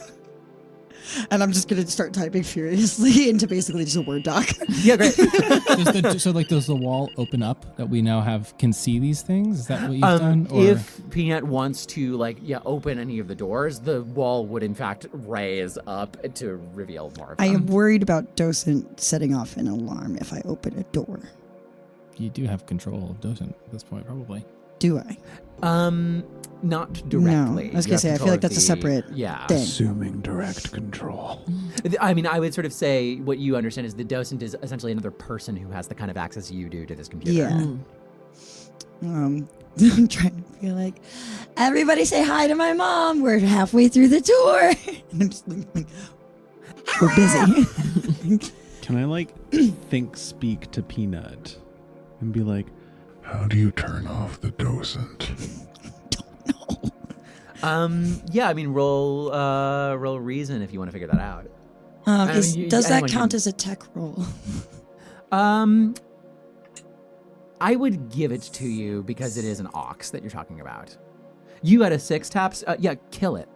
And I'm just gonna start typing furiously into basically just a Word doc. Yeah, great. Does the wall open up that we now can see these things? Is that what you've done? Or? If Peanut wants to open any of the doors, the wall would in fact raise up to reveal more of them. I am worried about Docent setting off an alarm if I open a door. You do have control of Docent at this point, probably. Do I? Not directly. No, I was gonna say, I feel like that's a separate thing. Assuming direct control. I mean, I would sort of say what you understand is the Docent is essentially another person who has the kind of access you do to this computer. Yeah. I'm trying to feel like, everybody say hi to my mom. We're halfway through the tour. And I'm just like, we're busy. Can I speak to Peanut and be like, how do you turn off the Docent? Yeah, I mean, roll reason if you want to figure that out. Does that count as a tech roll? I would give it to you because it is an ox that you're talking about. You had a 6 taps. Yeah, kill it.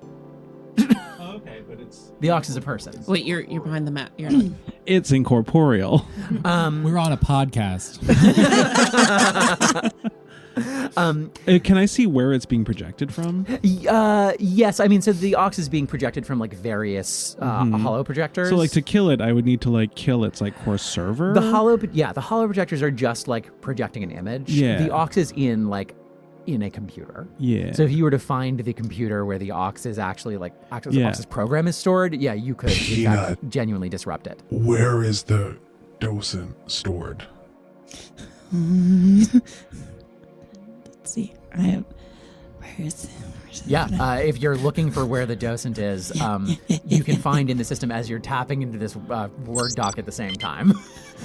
Okay, but it's the ox is a person. Wait, you're behind the map. You're not. It's incorporeal. We're on a podcast. Can I see where it's being projected from? Yes. I mean, so the ox is being projected from various hollow projectors. So to kill it, I would need to kill its core server. The hollow projectors are just projecting an image. Yeah. The ox is in a computer. Yeah. So if you were to find the computer where the ox is actually ox's program is stored, yeah, you could in fact, genuinely disrupt it. Where is the Docent stored? Let's see. Where's if you're looking for where the Docent is, you can find in the system as you're tapping into this Word doc at the same time,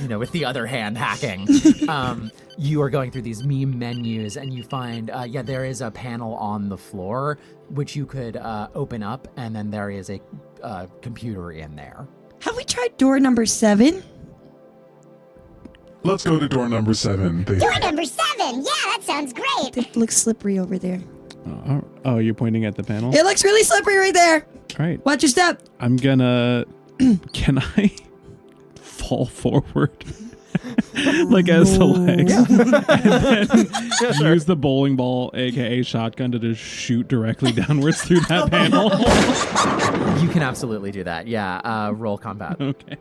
with the other hand hacking. You are going through these meme menus and you find, there is a panel on the floor which you could open up, and then there is a computer in there. Have we tried door number 7? Let's go to door number 7. Door number 7! Yeah, that sounds great! It looks slippery over there. Oh, you're pointing at the panel? It looks really slippery right there! All right. Watch your step! I'm gonna... Can I fall forward? As the legs. And then use the bowling ball, aka shotgun, to just shoot directly downwards through that panel. You can absolutely do that. Yeah, roll combat. Okay.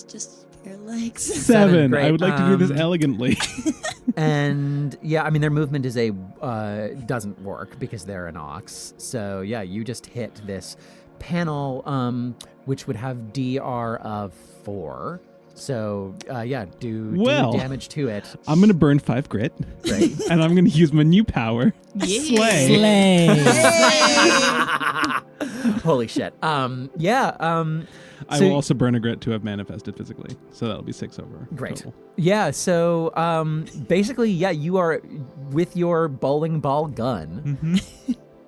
Just bare legs. 7. Great. I would like to do this elegantly. And their movement is doesn't work because they're an ox. So yeah, you just hit this panel, which would have DR of 4. So do damage to it. I'm gonna burn 5 grit. Great. And I'm gonna use my new power. Slay. Holy shit. I will also burn a grit to have manifested physically. So that'll be 6 over. Great. Total. Yeah, so basically, you are with your bowling ball gun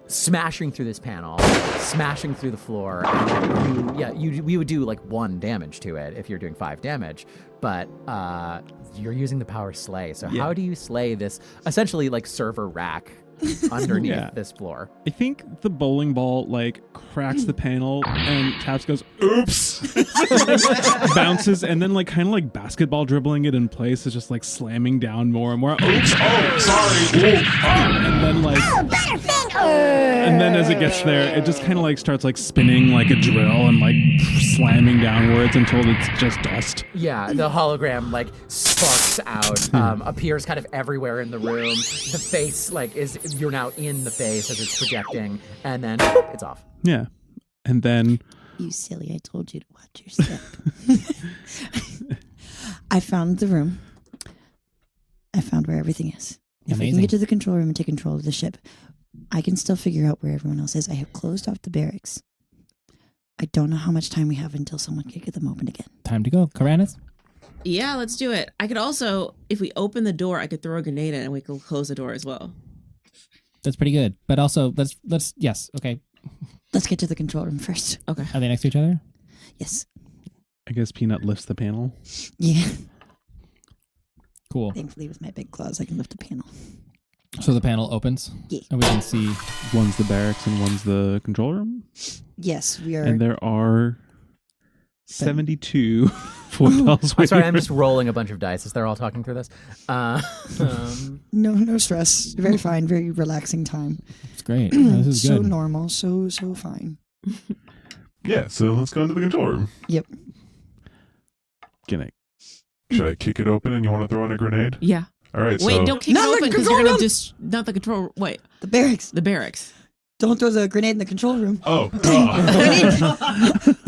smashing through this panel, smashing through the floor. And we would do 1 damage to it if you're doing 5 damage, but you're using the power slay. So how do you slay this essentially server rack underneath this floor? I think the bowling ball cracks the panel and Taps goes, oops, bounces, and then kind of basketball dribbling it in place is just slamming down more and more. Oops, oh, sorry. And then and then as it gets there, it just kind of starts spinning like a drill and slamming downwards until it's just dust. Yeah, the hologram sparks out, appears kind of everywhere in the room. The face you're now in the face as it's projecting, and then it's off. Yeah. And then... You silly, I told you to watch your step. I found the room. I found where everything is. If I can get to the control room and take control of the ship, I can still figure out where everyone else is. I have closed off the barracks. I don't know how much time we have until someone can get them open again. Time to go. Karanis? Yeah, let's do it. I could also, if we open the door, I could throw a grenade in and we could close the door as well. That's pretty good. But also, let's yes, okay. Let's get to the control room first. Okay. Are they next to each other? Yes. I guess Peanut lifts the panel. Yeah. Cool. Thankfully, with my big claws, I can lift a panel. So the panel opens. Yeah. And we can see One's the barracks and one's the control room. Yes, we are. And there are 72 Void Elves. I'm sorry, I'm just rolling a bunch of dice as they're all talking through this. No stress. Very fine. Very relaxing time. it's great. This is So good. normal. So fine. Yeah, so let's go into the control room. Yep. Should I kick it open and you want to throw in a grenade? Yeah. All right, Wait, so don't kick Not it the open because control you're gonna room! just not the control. Wait, The barracks. the barracks. Don't throw the grenade in the control room. Oh, duh.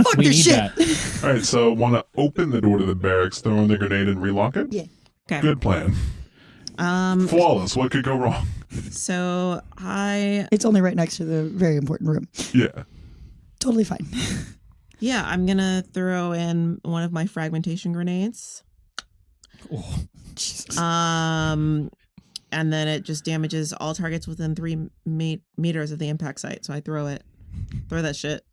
Fuck We this need shit. that. All right, so want to open the door to the barracks, throw in the grenade, and relock it? Yeah. Okay. Good plan. Flawless. What could go wrong? So It's only right next to the very important room. Yeah. Totally fine. I'm gonna throw in one of my fragmentation grenades. Jesus. And then it just damages all targets within 3 meters of the impact site. So I throw that shit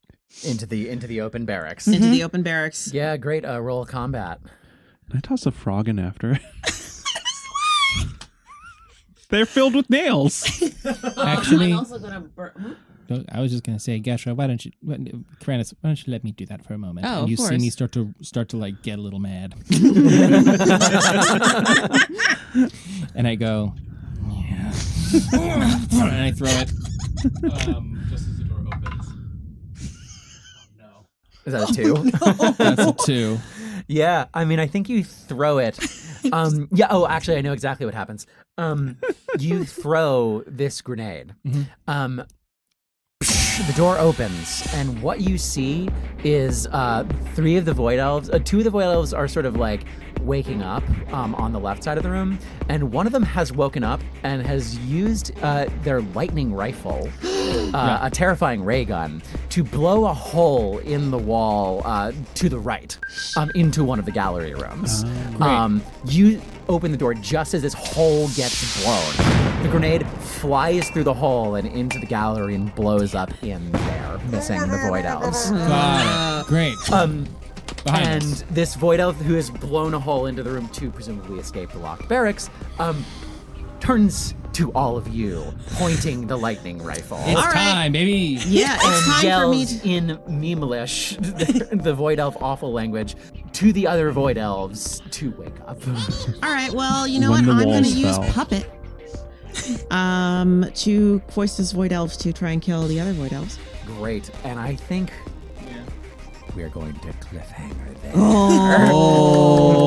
into the open barracks. into the open barracks. Yeah, great. Roll combat. Can I toss a frog in after it? They're filled with nails. Actually, I'm also gonna I was just gonna say, Gashra, Karanis, why don't you let me do that for a moment? Oh, and you of see me course. start to like get a little mad. And I go, yeah. And I throw it. Just as the door opens. Oh no. Is that a 2? That's a 2. Yeah, I mean, I think you throw it. Yeah. Oh, actually, I know exactly what happens. You throw this grenade. The door opens, and what you see is 3 of the Void Elves. 2 of the Void Elves are sort of like waking up on the left side of the room, and one of them has woken up and has used their lightning rifle, a terrifying ray gun, to blow a hole in the wall to the right into one of the gallery rooms. You open the door just as this hole gets blown. The grenade flies through the hole and into the gallery and blows up in there, missing the Void Elves. Got it. Great. And us. this Void Elf, who has blown a hole into the room to presumably escape the locked barracks, turns to all of you, pointing the lightning rifle. It's time, baby. Yeah, it's And time for me yells to. in Memelish, the Void Elf awful language, to the other Void Elves to wake up. All right, well, you know When what? the I'm going to walls use fell. Puppet to voice this Void Elves to try and kill the other Void Elves. Great. And I think we're going to cliffhanger there. Oh.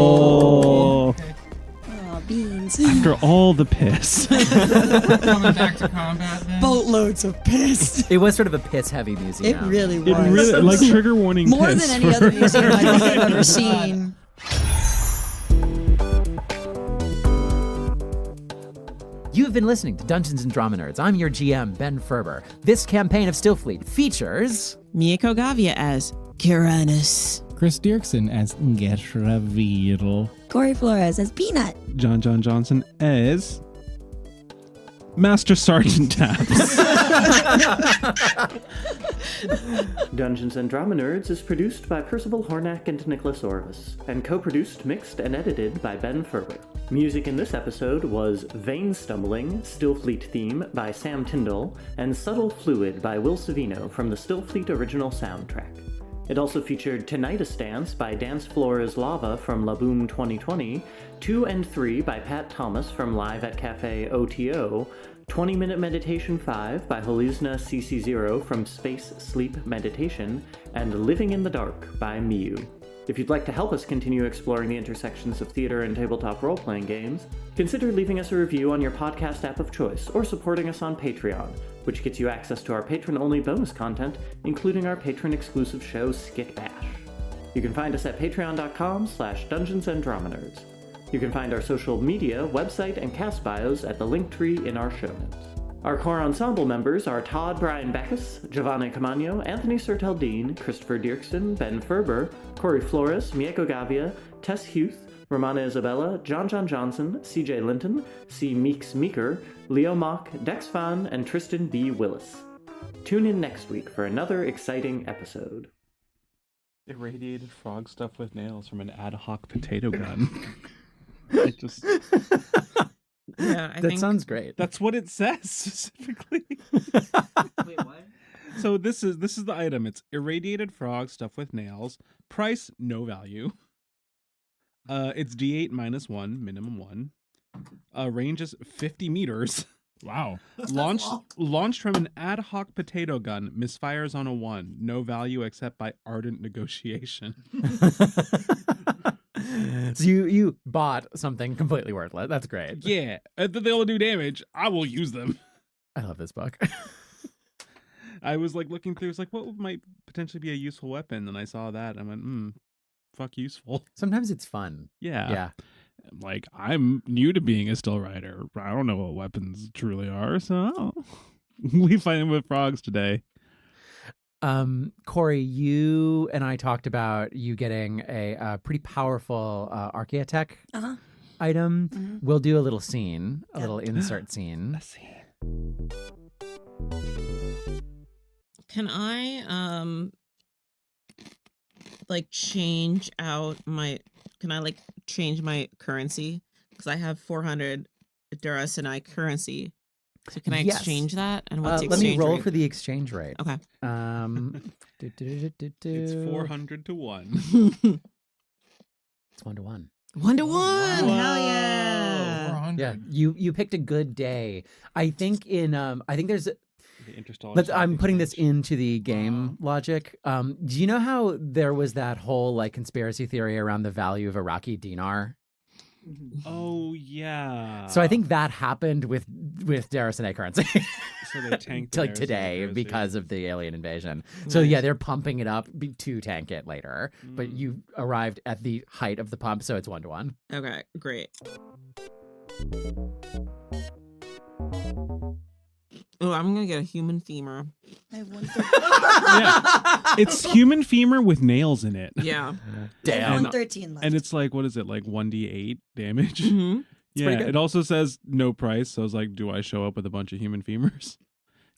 Oh, beans. After all the piss. Coming back to combat then? Boatloads of piss. It was sort of a piss-heavy museum. It really It was. really, like trigger warning More piss than any for- other museum I think I've ever seen. You've been listening to Dungeons and Drama Nerds. I'm your GM, Ben Ferber. This campaign of Stillfleet features Mieko Gavia as Kiranis. Chris Diercksen as Gashravir. Kory Flores as Peanut. John Johnson as Master Sergeant Taps. Dungeons and Drama Nerds is produced by Percival, Hornak, and Nicholas Orvis, and co-produced, mixed, and edited by Ben Ferber. Music in this episode was Vein Stumbling, Stillfleet Theme by Sam Tyndall, and Subtle Fluid by Will Savino from the Stillfleet original soundtrack. It also featured Tinnitus Dance by Dance Floor is Lava from La Boom 2020, 2 and 3 by Pat Thomas from Live at Cafe OTO, 20-Minute Meditation 5 by Holizna CC0 from Space Sleep Meditation, and Living in the Dark by Miu. If you'd like to help us continue exploring the intersections of theater and tabletop role-playing games, consider leaving us a review on your podcast app of choice or supporting us on Patreon, which gets you access to our patron-only bonus content, including our patron-exclusive show, Skit Bash. You can find us at patreon.com/Dungeons and Drama Nerds. You can find our social media, website, and cast bios at the link tree in our show notes. Our core ensemble members are Todd Brian Backus, Jovane Caamano, Anthony Sertel Dean, Christopher Diercksen, Ben Ferber, Kory Flores, Mieko Gavia, Tess Huth, Romana Isabella, John Johnson, CJ Linton, C. Meaks Meaker, Leo Mock, Dex Phan, and Tristan B. Willis. Tune in next week for another exciting episode. Irradiated frog stuff with nails from an ad hoc potato gun. I just... Yeah, That sounds great. That's what it says specifically. Wait, what? So this is the item. It's irradiated frog stuffed with nails. Price, no value. It's D8 -1, minimum 1. Range is 50 meters. Wow. Launched from an ad hoc potato gun. Misfires on a 1. No value except by ardent negotiation. So you bought something completely worthless. That's great. Yeah. If they all do damage, I will use them. I love this book. I was like looking through, it's like, what might potentially be a useful weapon? And I saw that. And I went, fuck useful. Sometimes it's fun. Yeah. Yeah. Like, I'm new to being a still rider. I don't know what weapons truly are, so we fighting with frogs today. Kory, you and I talked about you getting a pretty powerful archaeotech item. Mhm. We'll do a little scene, a Yeah. little insert scene. Let's see. Can I change out my change my currency? Because I have 400 Diercksen currency. So can I Yes. exchange that? And what's the Let me exchange roll rate? for the exchange rate. Okay. It's 400 to 1. It's 1-to-1. 1-to-1. Whoa. Hell yeah. 400. Yeah, you picked a good day. I think there's. The interstellar I'm putting this exchange. into the game logic. Do you know how there was that whole conspiracy theory around the value of Iraqi dinar? Oh, yeah. So I think that happened with Diercksen currency. So they tanked to, theirs today and because of the alien invasion. So yeah, they're pumping it up to tank it later. But you arrived at the height of the pump, so it's 1-to-1. Okay, great. Oh, I'm gonna get a human femur. I have one Yeah. It's human femur with nails in it. Yeah. Damn. 113 left. And it's like, what is it, like 1d8 damage? Mm-hmm. Yeah, pretty good. it also says no price. So I was like, do I show up with a bunch of human femurs?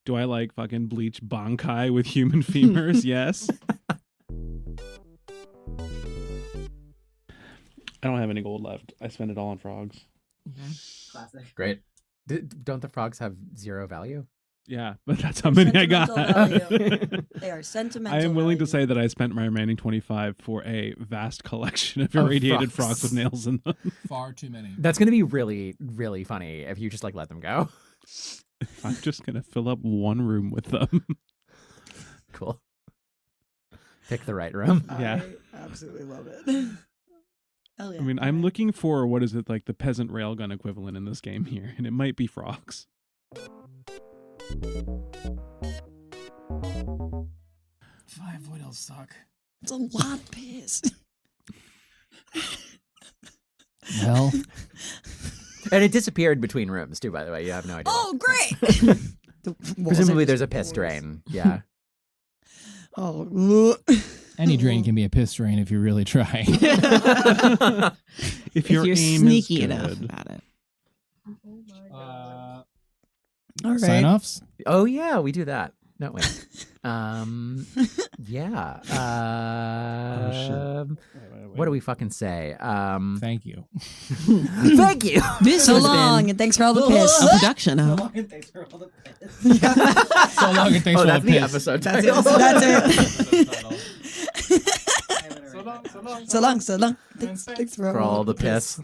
Do I fucking bleach Bankai with human femurs? Yes. I don't have any gold left. I spent it all on frogs. Classic. Great. Don't the frogs have 0 value? Yeah, but that's how many I got. Sentimental value. They are sentimental. I am willing to value. say that I spent my remaining 25 for a vast collection of Of irradiated frogs. frogs with nails in them. Far too many. That's going to be really, really funny if you just let them go. I'm just going to fill up one room with them. Cool. Pick the right room. Yeah. I absolutely love it. Hell yeah. I mean, I'm looking for, what is it, the peasant railgun equivalent in this game here, and it might be frogs. 5 Void Elves suck. It's a lot of piss. Well, And it disappeared between rooms, too, by the way. You have no idea. Oh, great. Presumably there's a piss drain. Yeah. Oh, any drain can be a piss drain if you really try. If your you're aim sneaky is enough good. about it. all right. Sign offs? Oh, yeah, we do that, don't we? Yeah. What do we fucking say? Thank you. Thank you. This So has long, been and thanks for all the piss. a production of Thanks for all the piss. So long and thanks Oh, for all that's the the piss. episode That's title. it. That's it. So long. So long. Thanks for For all the piss.